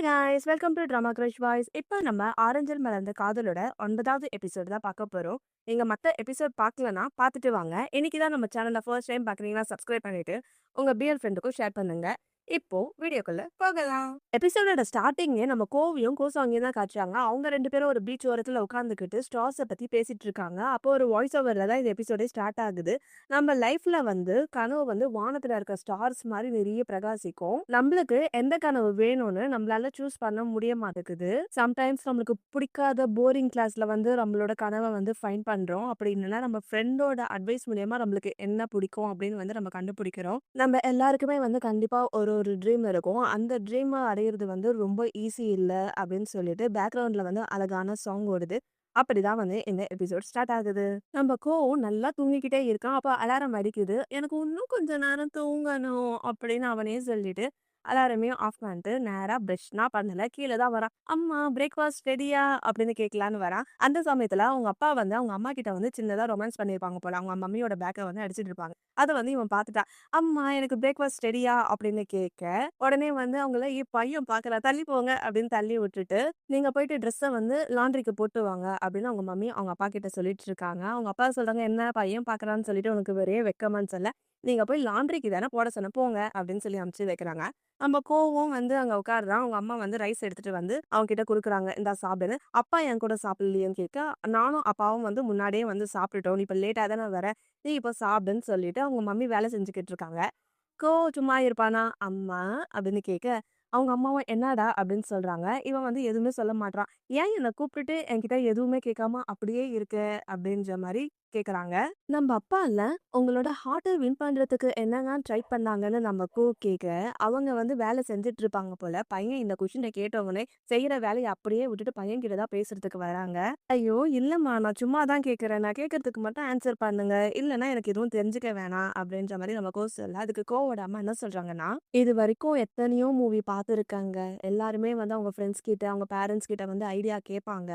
Guys welcome to drama crush voice. இப்போ நம்ம ஆரஞ்சல் மலர்ந்த காதலோட 9வது எபிசோடு தான் பார்க்க போறோம். நீங்க மத்த எபிசோட் பார்க்கலனா பார்த்துட்டு வாங்க. இன்னைக்கு தான் நம்ம சேனலை ஃபர்ஸ்ட் டைம் பார்க்குறீங்கன்னா சப்ஸ்கிரைப் பண்ணிட்டு உங்க பிஎல் ஃப்ரெண்டுக்கும் ஷேர் பண்ணுங்க. இப்போ வீடியோக்குள்ள போகலாம். எபிசோடோட ஸ்டார்டிங்கே நம்ம கோவியும் கோசாங்கியும் தான் காட்டுறாங்க. அவங்க 2 பேரும் ஒரு பீச் ஓரத்துல உட்காந்துக்கிட்டு ஸ்டார்ஸை பத்தி பேசிட்டு இருக்காங்க. அப்போ ஒரு வாய்ஸ் ஓவர்ல தான் இந்த எபிசோடே ஸ்டார்ட் ஆகுது. நம்ம லைஃப்ல வந்து கனவு வந்து வானத்துல இருக்க ஸ்டார்ஸ் மாதிரி நிறைய பிரகாசிக்கும். நம்மளுக்கு எந்த கனவு வேணும்னு நம்மளால சூஸ் பண்ண முடிய மாட்டேங்குது. சம்டைம்ஸ் நம்மளுக்கு பிடிக்காத போரிங் கிளாஸ்ல வந்து நம்மளோட கனவை வந்து ஃபைண்ட் பண்றோம். அப்படி இல்லைன்னா நம்ம ஃப்ரெண்டோட அட்வைஸ் மூலியமா நம்மளுக்கு என்ன பிடிக்கும் அப்படின்னு வந்து நம்ம கண்டுபிடிக்கிறோம். நம்ம எல்லாருக்குமே வந்து கண்டிப்பா ஒரு ஒரு ட்ரீம் இருக்கும். அந்த ட்ரீம் அடையிறது வந்து ரொம்ப ஈஸி இல்ல அப்படின்னு சொல்லிட்டு பேக்ரவுண்ட்ல வந்து அழகான சாங் ஓடுது. அப்படிதான் வந்து இந்த எபிசோட் ஸ்டார்ட் ஆகுது. நம்ம நல்லா தூங்கிக்கிட்டே இருக்கான். அப்ப அலாரம் அடிக்குது. எனக்கு இன்னும் கொஞ்ச நேரம் தூங்கணும் அப்படின்னு அவனே சொல்லிட்டு அலாரமையும் ஆஃப் பண்ணிட்டு நேரா பிரஷ்னா பண்ணல கீழே தான் வரான். அம்மா பிரேக்ஃபாஸ்ட் ரெடியா அப்படின்னு கேட்கலான்னு வரான். அந்த சமயத்துல அவங்க அப்பா வந்து அவங்க அம்மா கிட்ட வந்து சின்னதா ரொமான்ஸ் பண்ணியிருப்பாங்க போல. அவங்க மம்மியோட பேக்கை வந்து அடிச்சிட்டு இருப்பாங்க. அதை வந்து இவன் பார்த்துட்டான். அம்மா எனக்கு பிரேக்ஃபாஸ்ட் ரெடியா அப்படின்னு கேட்க உடனே வந்து அவங்கள பையன் பார்க்கல தள்ளி போங்க அப்படின்னு தள்ளி விட்டுட்டு நீங்க போயிட்டு ட்ரெஸ்ஸை வந்து லாண்ட்ரிக்கு போட்டு வாங்க அப்படின்னு அவங்க மம்மி அவங்க அப்பா கிட்ட சொல்லிட்டு இருக்காங்க. அவங்க அப்பா சொல்றாங்க, என்ன பையன் பார்க்கறான்னு சொல்லிட்டு உனக்கு ஒரே வெக்கமான்னு சொல்ல, நீங்க போய் லாண்ட்ரிக்கு தானே போட சொன்ன போங்க அப்படின்னு சொல்லி அனுப்பிச்சு வைக்கிறாங்க. நம்ம கோவம் வந்து அங்க உட்காருறான். அவங்க அம்மா வந்து ரைஸ் எடுத்துட்டு வந்து அவங்க கிட்ட குடுக்குறாங்க. இந்தா சாப்பிடுன்னு. அப்பா என் கூட சாப்பிடலையேன்னு கேட்க, நானும் அப்பாவும் வந்து முன்னாடியே வந்து சாப்பிட்டுட்டோம். நீ இப்ப லேட்டா தானே வர. நீ இப்ப சாப்பிடுன்னு சொல்லிட்டு அவங்க மம்மி வேலை செஞ்சுக்கிட்டு இருக்காங்க. சும்மா இருப்பானா? அம்மா அப்படின்னு கேட்க, அவங்க அம்மாவும் என்னடா அப்படின்னு சொல்றாங்க. இவன் வந்து எதுவுமே சொல்ல மாட்றான். ஏன் என்ன கூப்பிட்டுட்டு என்கிட்ட எதுவுமே கேட்காம அப்படியே இருக்க அப்படின்ற மாதிரி கேக்குறாங்க. நம்ம அப்பா இல்ல உங்களோட ஹார்ட்டை வின் பண்றதுக்கு என்னங்க ட்ரை பண்ணாங்கன்னு நம்ம கேட்க, அவங்க வந்து வேலை செஞ்சுட்டு இருப்பாங்க போல. பையன் இந்த கொஸ்டினை கேட்டவொடனே செய்யற வேலையை அப்படியே விட்டுட்டு பையன் கிட்ட தான் பேசுறதுக்கு வராங்க. ஐயோ இல்லம்மா நான் சும்மா தான் கேட்கறேன். நான் கேட்கறதுக்கு மட்டும் ஆன்சர் பண்ணுங்க. இல்லைன்னா எனக்கு எதுவும் தெரிஞ்சுக்க வேணாம் அப்படின்ற மாதிரி நம்ம சொல்ல அதுக்கு கோவோட அம்மா என்ன சொல்றாங்கன்னா, இது வரைக்கும் எத்தனையோ மூவி பார்த்துருக்காங்க. எல்லாருமே வந்து அவங்க ஃப்ரெண்ட்ஸ் கிட்ட அவங்க பேரண்ட்ஸ் கிட்ட வந்து ஐடியா கேட்பாங்க.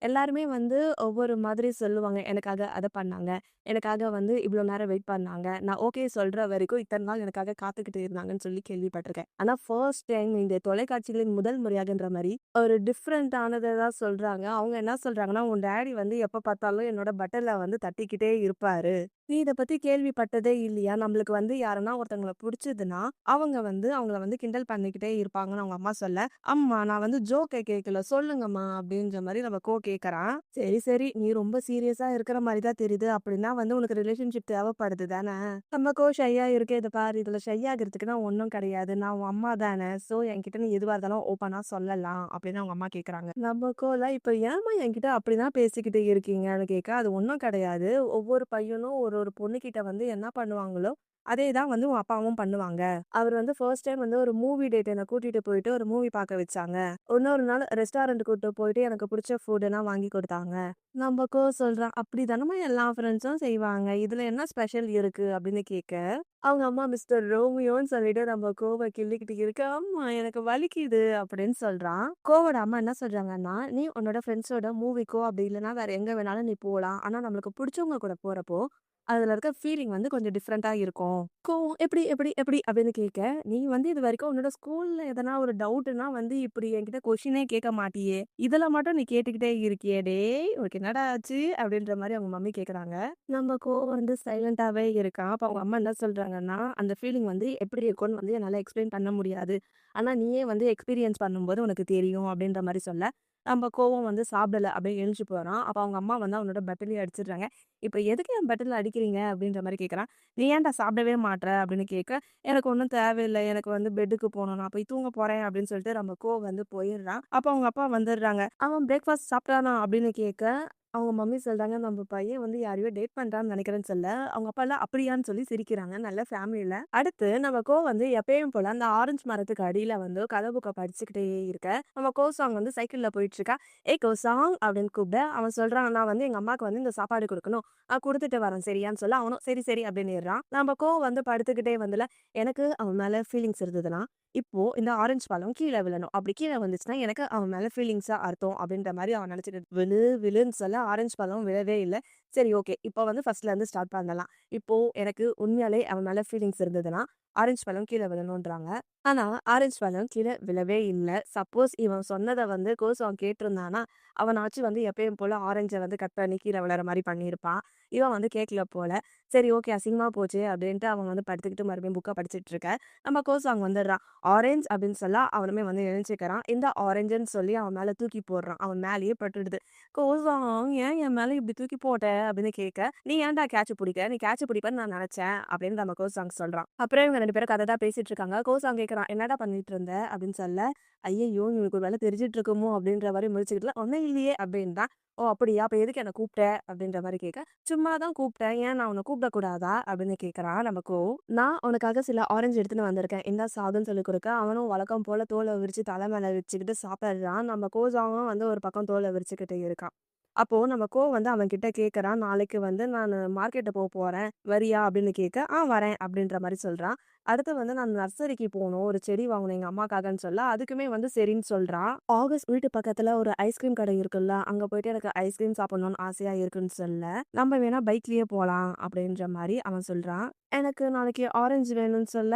எல்லாருமே வந்து ஒவ்வொரு மாதிரி சொல்லுவாங்க. எனக்காக அத பண்ணாங்க. எனக்காக வந்து இவ்ளோ நேரம் வெயிட் பண்ணாங்க. நான் ஓகே சொல்ற வரைக்கும் இத்தன நாள் எனக்காக காத்துக்கிட்டு இருந்தாங்கன்னு சொல்லி கேள்விப்பட்டுருக்கேன். ஆனா ஃபர்ஸ்ட் டைம் இந்த தொலைக்காட்சிகளின் முதல் முறையாகன்ற மாரி ஒரு டிஃபரண்ட் ஆனத தான் சொல்றாங்க. அவங்க என்ன சொல்றாங்கன்னா, "உன் டாடி வந்து எப்ப பார்த்தாலும் என்னோட பட்டன்ல வந்து தட்டிக்கிட்டே இருப்பாரு. நீ இத பத்தி கேள்விப்பட்டதே இல்லையா? நம்மளுக்கு வந்து யாருன்னா ஒருத்தவங்கள புடிச்சதுன்னா, அவங்க வந்து அவங்கள வந்து கிண்டல் பண்ணிக்கிட்டே இருப்பாங்கன்னு" அவங்க அம்மா சொல்ல, "அம்மா நான் வந்து ஜோக்க கேட்கல. சொல்லுங்கம்மா" அப்படின்ற மாரி நம்ம கேட்கறான். "சரி, சரி. நீ ரொம்ப சீரியஸா இருக்கிற மாரி தான் தெரியுது. அப்படின்னா வந்து உனக்கு ரிலேஷன்ஷிப் தேவைப்படுது தானே?" நம்ம ஷையா இருக்கு. "இத பாரு இதுல ஷை ஆகுறதுக்கு நான் ஒண்ணும் கிடையாது. நான் உன் அம்மா தானே. சோ என்கிட்ட நீ எதுவா இருந்தாலும் ஓப்பனா சொல்லலாம்" அப்படின்னு அவங்க அம்மா கேட்கறாங்க. நம்ம இப்ப ஏம்மா என்கிட்ட அப்படிதான் பேசிக்கிட்டு இருக்கீங்கன்னு கேட்க, "அது ஒண்ணும் கிடையாது. ஒவ்வொரு பையனும் ஒரு ஒரு பொண்ணுகிட்ட வந்து என்ன பண்ணுவாங்களோ, அதே தான் வந்து உன் அப்பாவும் பண்ணுவாங்க. அவர் வந்து ஃபர்ஸ்ட் டைம் வந்து ஒரு மூவி டேட் என்ன கூட்டிட்டு போயிட்டு ஒரு மூவி பார்க்க வச்சாங்க. இன்னொரு நாள் ரெஸ்டாரண்ட் கூட்டிட்டு போயிட்டு எனக்கு பிடிச்ச ஃபுட்லாம் வாங்கி குடுத்தாங்க." நம்ம சொல்றான், "அப்படி தானம்மா எல்லா ஃப்ரெண்ட்ஸும் செய்வாங்க. இதுல என்ன ஸ்பெஷல் இருக்கு?" அப்படின்னு கேட்க, அவங்க அம்மா மிஸ்டர் ரோமியோன்னு சொல்லிட்டு நம்ம கிள்ளிக்கிட்டு இருக்க, "அம்மா எனக்கு வலிக்குது" அப்படின்னு சொல்றான். கோவோட அம்மா என்ன சொல்றாங்கன்னா, "நீ உன்னோட ஃப்ரெண்ட்ஸோட மூவிக்கோ அப்படி இல்லைன்னா வேற எங்க வேணாலும் நீ போலாம். ஆனா நம்மளுக்கு பிடிச்சவங்க கூட போறப்போ அதுல இருக்க ஃபீலிங் வந்து கொஞ்சம் டிஃப்ரெண்ட்டா இருக்கும்." கோவம் "எப்படி எப்படி எப்படி?" அப்படின்னு கேட்க, "நீ வந்து இதுவரைக்கும் உன்னோட ஸ்கூல்ல எதனா ஒரு டவுட்னா வந்து இப்படி என்கிட்ட கொஸ்டினே கேட்க மாட்டியே. இதுல மட்டும் நீ கேட்டுக்கிட்டே இருக்கியே டேய்! உனக்கு என்னடா ஆச்சு?" அப்படின்ற மாரி அவங்க மம்மி கேட்கறாங்க. நம்ம வந்து சைலண்டாவே இருக்கான். அப்ப அவங்க அம்மா என்ன சொல்றாங்கன்னா, "அந்த ஃபீலிங் வந்து எப்படி இருக்கும்னு வந்து என்னால எக்ஸ்பிளைன் பண்ண முடியாது. ஆனா நீயே வந்து எக்ஸ்பீரியன்ஸ் பண்ணும்போது உனக்கு தெரியும்." அப்படின்ற மாரி சொல்ல, நம்ம வந்து சாப்பிடல அப்படியே எழுந்துச்சு போறான். அப்ப அவங்க அம்மா வந்து அவனோட பெட்டிலேயே அடிச்சிடுறாங்க. "இப்ப எதுக்கு என் பெட்டில அடிக்கிறீங்க?" அப்படின்ற மாரி கேட்கறான். "நீ ஏன்டா சாப்பிடவே மாட்ற?" அப்படின்னு கேட்க, "எனக்கு ஒண்ணும் தேவையில்ல. எனக்கு வந்து பெட்டுக்கு போணும். நான் போய் தூங்க போறேன்" அப்படின்னு சொல்லிட்டு நம்ம வந்து போயிடுறான். அப்ப அவங்க அப்பா வந்துடுறாங்க. "அவன் பிரேக்ஃபாஸ்ட் சாப்பிட்டானா?" அப்படின்னு கேட்க, அவங்க மம்மி சொல்றாங்க, "நம்ம பையன் வந்து யாரையோ டேட் பண்றான்னு நினைக்கிறேன்னு" சொல்ல, அவங்க அப்பாலாம் அப்படியான்னு சொல்லி சிரிக்கிறாங்க. நல்ல ஃபேமிலில. அடுத்து நம்ம வந்து எப்பயும் போல அந்த ஆரஞ்சு மரத்துக்கு அடியில வந்து கதை புக்க படிச்சுக்கிட்டே இருக்க, நம்ம சாங் வந்து சைக்கிள்ல போயிட்டு இருக்கா. "ஏய் சாங்" அப்படின்னு கூப்பிட, அவன் சொல்றான், "நான் வந்து எங்க அம்மாக்கு வந்து இந்த சாப்பாடு குடுக்கணும். குடுத்துட்டு வரேன் சரியான்னு" சொல்ல, அவனும் "சரி, சரி" அப்படின்னுறான். நம்ம வந்து படுத்துக்கிட்டே வந்துல, எனக்கு அவன் மேல ஃபீலிங்ஸ் இருந்ததுன்னா, இப்போ இந்த ஆரஞ்சு பழம் கீழ விழணும். அப்படி கீழ வந்துச்சுன்னா, எனக்கு அவன் மேல ஃபீலிங்ஸா அர்த்தம் அப்படின்ற மாரி அவன் நினைச்சுட்டு விழு விழுன்னு சொல்ல, ஆரஞ்சு பழம் விழவே இல்ல. சரி ஓகே. இப்போ வந்து ஃபர்ஸ்ட்லேருந்து ஸ்டார்ட் பண்ணலாம். இப்போ எனக்கு உண்மையாலே அவன் மேல ஃபீலிங்ஸ் இருந்ததுன்னா, ஆரஞ்சு பழம் கீழ விழணுன்றாங்க. ஆனா, ஆரஞ்சு பழம் கீழ விழவே இல்ல. சப்போஸ் இவன் சொன்னத வந்து கோசம் கேட்டிருந்தான்னா, அவனாச்சும் வந்து எப்பயும் போல ஆரஞ்ச வந்து கட் பண்ணி கீழ விழற மாரி பண்ணியிருப்பான். இவன் வந்து கேட்கல போல. சரி ஓகே அசிங்கமா போச்சு அப்படின்ட்டு அவன் வந்து படுத்துக்கிட்டு மறுபடியும் புக்க படிச்சுட்டு இருக்க. நம்ம கோசாங் வந்துடுறான். ஆரஞ்ச் அப்படின்னு சொல்ல அவனுமே வந்து எழுந்துச்சுக்கிறான். இந்த ஆரஞ்சுன்னு சொல்லி அவன் மேல தூக்கி போடுறான். அவன் மேலேயே பட்டுடுது. கோசாங் ஏன் என் மேல இப்படி தூக்கி போட்ட அப்படின்னு கேட்க, நீ ஏன்டா கேட்ச் பிடிக்க? நீ கேட்ச் பிடிப்பன்னு நான் நினைச்சேன் அப்படின்னு நம்ம கோசாங் சொல்றான். அப்புறம் இவங்க 2 பேரும் கதை தான் பேசிட்டு இருக்காங்க. கோசாங் கேட்கறான், என்னடா பண்ணிட்டு இருந்த? அப்படின்னு சொல்ல, ஐயையோ! இவனுக்கு ஒரு வேலை தெரிஞ்சுட்டு இருக்குமோ அப்படின்ற மாரி முழிச்சுக்கிட்டு, ஒண்ணும் இல்லையே அப்படின்றான். ஓ! அப்படியா? அப்ப எதுக்கு என்ன கூப்பிட்ட? அப்படின்ற மாரி கேட்க, சும்மா தான் கூப்பிட்டேன். ஏன் நான் உன்ன கூப்பிடக்கூடாதா? அப்படின்னு கேட்கறான் நமக்கு. நான் உனக்காக சில ஆரஞ்சு எடுத்துன்னு வந்திருக்கேன். இந்தா சாதம்ன்னு சொல்லிக் குடுக்க, அவனும் வழக்கம் போல தோல விரிச்சு தலை மேல வச்சுக்கிட்டு சாப்பிடுறான். நம்ம கோசாவும் வந்து ஒரு பக்கம் தோல விரிச்சுக்கிட்டு இருக்கான். அப்போ நம்ம வந்து அவன்கிட்ட கேட்கறான், நாளைக்கு வந்து நானு மார்க்கெட்டு போறேன். வரியா? அப்படின்னு கேட்க, வரேன் அப்படின்ற மாரி சொல்றான். அடுத்து வந்து நான் நர்சரிக்கு போணும். ஒரு செடி வாங்கணும் எங்க அம்மாக்காகன்னு சொல்ல, அதுக்குமே வந்து சரின்னு சொல்றான். ஆகஸ்ட் வீட்டு பக்கத்துல ஒரு ஐஸ்கிரீம் கடை இருக்குல்ல, அங்க போயிட்டு எனக்கு ஐஸ்கிரீம் சாப்பிடணும்னு ஆசையா இருக்குன்னு சொல்ல, நம்ம வேணா பைக்லயே போலாம் அப்படின்ற மாரி அவன் சொல்றான். எனக்கு நாளைக்கு ஆரஞ்சு வேணும்னு சொல்ல,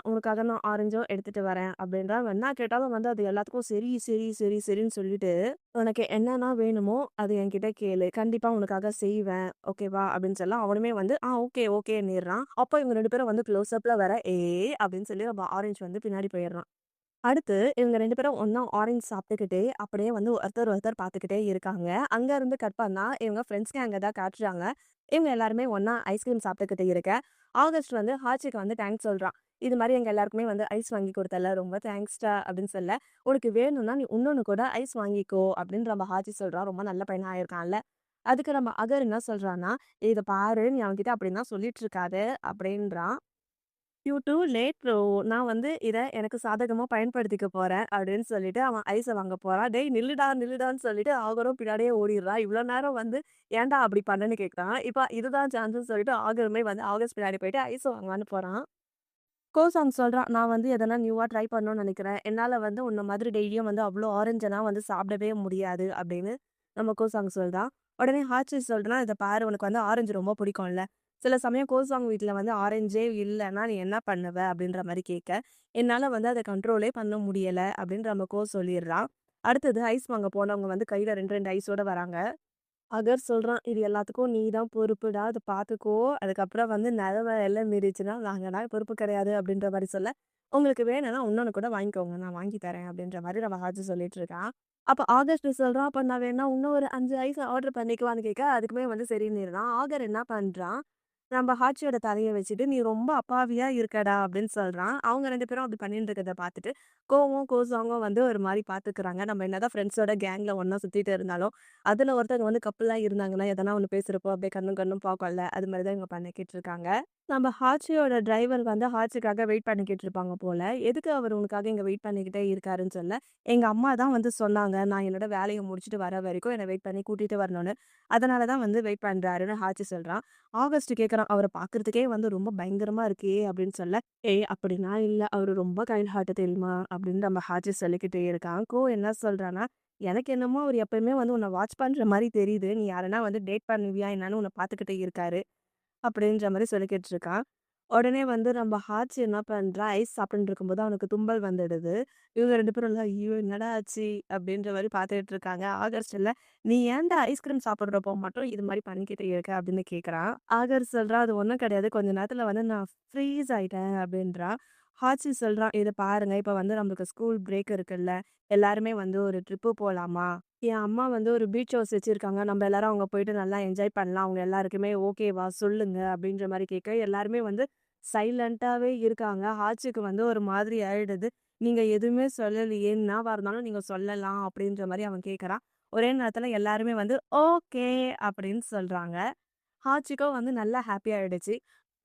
உனக்காக நான் ஆரஞ்சும் எடுத்துட்டு வரேன் அப்படின்றான். அவன் என்ன கேட்டாலும் வந்து அது எல்லாத்துக்கும் சரி, சரி, சரி, சரின்னு சொல்லிட்டு, உனக்கு என்னன்னா வேணுமோ அது என்கிட்ட கேளு. கண்டிப்பா உனக்காக செய்வேன். ஓகேவா? அப்படின்னு சொல்ல, அவனுமே வந்து ஓகே, ஓகேன்னிறான். அப்போ இவங்க 2 பேரும் வந்து க்ளோஸ் அப்ல வர, அப்படின்னு சொல்லி நம்ம ஆரஞ்சு வந்து பின்னாடி போயிடுறான். அடுத்து இவங்க 2 பேரும் ஒண்ணா ஆரஞ்சு சாப்பிட்டுக்கிட்டே, அப்படியே வந்து ஒருத்தர் ஒருத்தர் பார்த்துக்கிட்டே இருக்காங்க. அங்க இருந்து கட் பண்ணா, இவங்க ஃப்ரெண்ட்ஸ் கேங்க தான் காட்டுறாங்க. இவங்க எல்லாருமே ஒண்ணா ஐஸ்கிரீம் சாப்பிட்டுக்கிட்டு இருக்க, ஆகஸ்ட் வந்து ஹாச்சிக்கு வந்து தேங்க்ஸ் சொல்றான். இது மாரி எங்க எல்லாருக்குமே வந்து ஐஸ் வாங்கி குடுத்தல்ல, ரொம்ப தேங்க்ஸ்டா அப்படின்னு சொல்ல, உனக்கு வேணும்னா நீ இன்னொன்னு கூட ஐஸ் வாங்கிக்கோ அப்படின்னு நம்ம ஹாச்சி சொல்றான். ரொம்ப நல்ல பையனா ஆயிருக்கான்ல. அதுக்கு நம்ம அகர் என்ன சொல்றான்னா, இத பாரு நீ அவன்கிட்ட அப்படிலாம் சொல்லிட்டு இருக்காத அப்படின்றான். "You too late bro. நான் வந்து இத எனக்கு சாதகமா பயன்படுத்திக்க போறேன்." அப்படின்னு சொல்லிட்டு அவன் ஐஸ வாங்க போறான். "டேய் நில்லுடா, நில்லுடான்னு" சொல்லிட்டு ஆகரும் பின்னாடியே ஓடிடுறான். இவ்ளோ நேரம் வந்து ஏன்டா அப்படி பண்ணேன்னு கேட்குறான். இப்ப இதுதான் சான்ஸ்ன்னு சொல்லிட்டு ஆகருமே வந்து ஆகஸ்ட் பின்னாடி போயிட்டு ஐஸ் வாங்கலான்னு போறான். கோசாங் சொல்றான், "நான் வந்து எதனா நியூவா ட்ரை பண்ணணும்னு நெனைக்கிறேன். என்னால வந்து உன்ன மாதிரி டெய்லியும் வந்து அவ்ளோ ஆரஞ்செல்லாம் வந்து சாப்பிடவே முடியாது." அப்படின்னு நம்ம கோசாங் சொல்றான். உடனே ஹாச்சிஸ் சொல்றான், "இத பாரு உனக்கு வந்து ஆரஞ்சு ரொம்ப பிடிக்கும்ல. சில சமயம் கோசாங் வீட்ல வந்து ஆரஞ்சே இல்லன்னா நீ என்ன பண்ணுவ?" அப்படின்ற மாரி கேட்க, "என்னால வந்து அத கண்ட்ரோலே பண்ண முடியல." அப்படின்னு நம்ம சொல்லிடுறான். அடுத்தது ஐஸ் வாங்க போனவங்க வந்து கையில 2, 2 ஐஸோட வராங்க. அகர் சொல்றான், "இது எல்லாத்துக்கும் நீ தான் பொறுப்புடா. அத பார்த்துக்கோ. அதுக்கப்புறம் வந்து நெலம எல்லை மீறிச்சுன்னா, நாங்கலாம் பொறுப்பு கிடையாது." அப்படின்ற மாரி சொல்ல, "உங்களுக்கு வேணும்னா இன்னொன்னு கூட வாங்கிக்கோங்க. நான் வாங்கி தரேன்." அப்படின்ற மாரி நம்ம ஹாஜி சொல்லிட்டு இருக்கான். அப்ப ஆகஸ்ட் சொல்றான், "அப்ப நான் வேணா இன்னும் ஒரு 5 ஐஸ் ஆர்டர் பண்ணிக்கவான்னு?" கேட்க, அதுக்குமே வந்து சரின்னிடுறான். ஆகர் என்ன பண்றான், நம்ம ஹாச்சியோட தலைய வச்சுட்டு, "நீ ரொம்ப அப்பாவியா இருக்கடா" அப்படின்னு சொல்றான். அவங்க 2 பேரும் அப்படி பண்ணிட்டு இருக்கிறத பார்த்துட்டு, கோசாங்கும் வந்து ஒரு மாரி பார்த்துக்கிறாங்க. நம்ம என்னதான் ஃப்ரெண்ட்ஸோட கேங்ல ஒண்ணா சுத்திட்டு இருந்தாலும், அதுல ஒருத்தங்க வந்து கப்புலா இருந்தாங்கன்னா, எதனா ஒண்ணு பேசுறப்போ அப்படியே கண்ணும் கண்ணும் பார்க்கும்ல. அது மாரி தான் இவங்க பண்ணிக்கிட்டு இருக்காங்க. நம்ம ஹாச்சியோட டிரைவர் வந்து ஹாச்சிக்காக வெயிட் பண்ணிக்கிட்டு இருப்பாங்க போல. எதுக்கு அவரு உனக்காக இங்க வெயிட் பண்ணிக்கிட்டே இருக்காருன்னு சொல்ல, எங்க அம்மா தான் வந்து சொன்னாங்க. நான் என்னோட வேலைய முடிச்சுட்டு வர வரைக்கும் என்ன வெயிட் பண்ணி கூட்டிட்டு வரணும்னு. அதனால தான் வந்து வெயிட் பண்றாருன்னு ஹாச்சி சொல்றான். ஆகஸ்ட் கேட்கறான், "அவர பார்க்கறதுக்கே வந்து ரொம்ப பயங்கரமா இருக்கே!" அப்படின்னு சொல்ல, "ஏய் அப்படிலாம் இல்ல. அவரு ரொம்ப கைண்ட் ஹார்ட் தெரியுமா?" அப்படின்னு நம்ம ஹாச்சி சொல்லிக்கிட்டே இருக்கான். என்ன சொல்றான்னா, "எனக்கு என்னமோ அவரு எப்பயுமே வந்து உன்ன வாட்ச் பண்ற மாரி தெரியுது. நீ யாரனா வந்து டேட் பண்ணுவியா என்னன்னு உன்ன பார்த்துக்கிட்டே இருக்காரு." அப்படின்ற மாரி சொல்லிக்கிட்டு இருக்கான். உடனே வந்து நம்ம ஹாச்சி என்ன பண்றான், ஐஸ் சாப்பிட்டுட்டு இருக்கும்போது அவனுக்கு தும்பல் வந்துடுது. இவங்க 2 பேரும் எல்லாம், "ஐயோ! என்னடா ஆச்சு?" அப்படின்ற மாரி பார்த்துட்டு இருக்காங்க. ஆகர் சொல்ல, "நீ ஏன்டா ஐஸ்கிரீம் சாப்பிடுறப்போ மட்டும் இது மாரி பண்ணிக்கிட்டு இருக்க?" அப்படின்னு கேட்கறான். ஆகர் சொல்றான், "அது ஒண்ணும் கிடையாது. கொஞ்ச நேரத்துல வந்து நான் ஃப்ரீஸ் ஆயிட்டேன்." அப்படின்றான். ஹாச்சி சொல்றான், "இத பாருங்க. இப்ப வந்து நம்மளுக்கு ஸ்கூல் பிரேக் இருக்குல்ல. எல்லாருமே வந்து ஒரு ட்ரிப்பு போலாமா? என் அம்மா வந்து ஒரு பீச் ஹவுஸ் வச்சிருக்காங்க. நம்ம எல்லாரும் அங்க போயிட்டு நல்லா என்ஜாய் பண்ணலாம். அவங்க எல்லாருக்குமே ஓகேவா? சொல்லுங்க." அப்படின்ற மாரி கேட்க, எல்லாருமே வந்து சைலன்ட்டாவே இருக்காங்க. ஆச்சிக்கு வந்து ஒரு மாதிரி ஆயிடுது. "நீங்க எதுவுமே சொல்லலையே! என்னவா இருந்தாலும் நீங்க சொல்லலாம்." அப்படின்ற மாரி அவன் கேட்கறான். ஒரே நேரத்துல எல்லாருமே வந்து ஓகே அப்படின்னு சொல்றாங்க. ஹாச்சிக்கோ வந்து நல்லா ஹாப்பி ஆயிடுச்சு.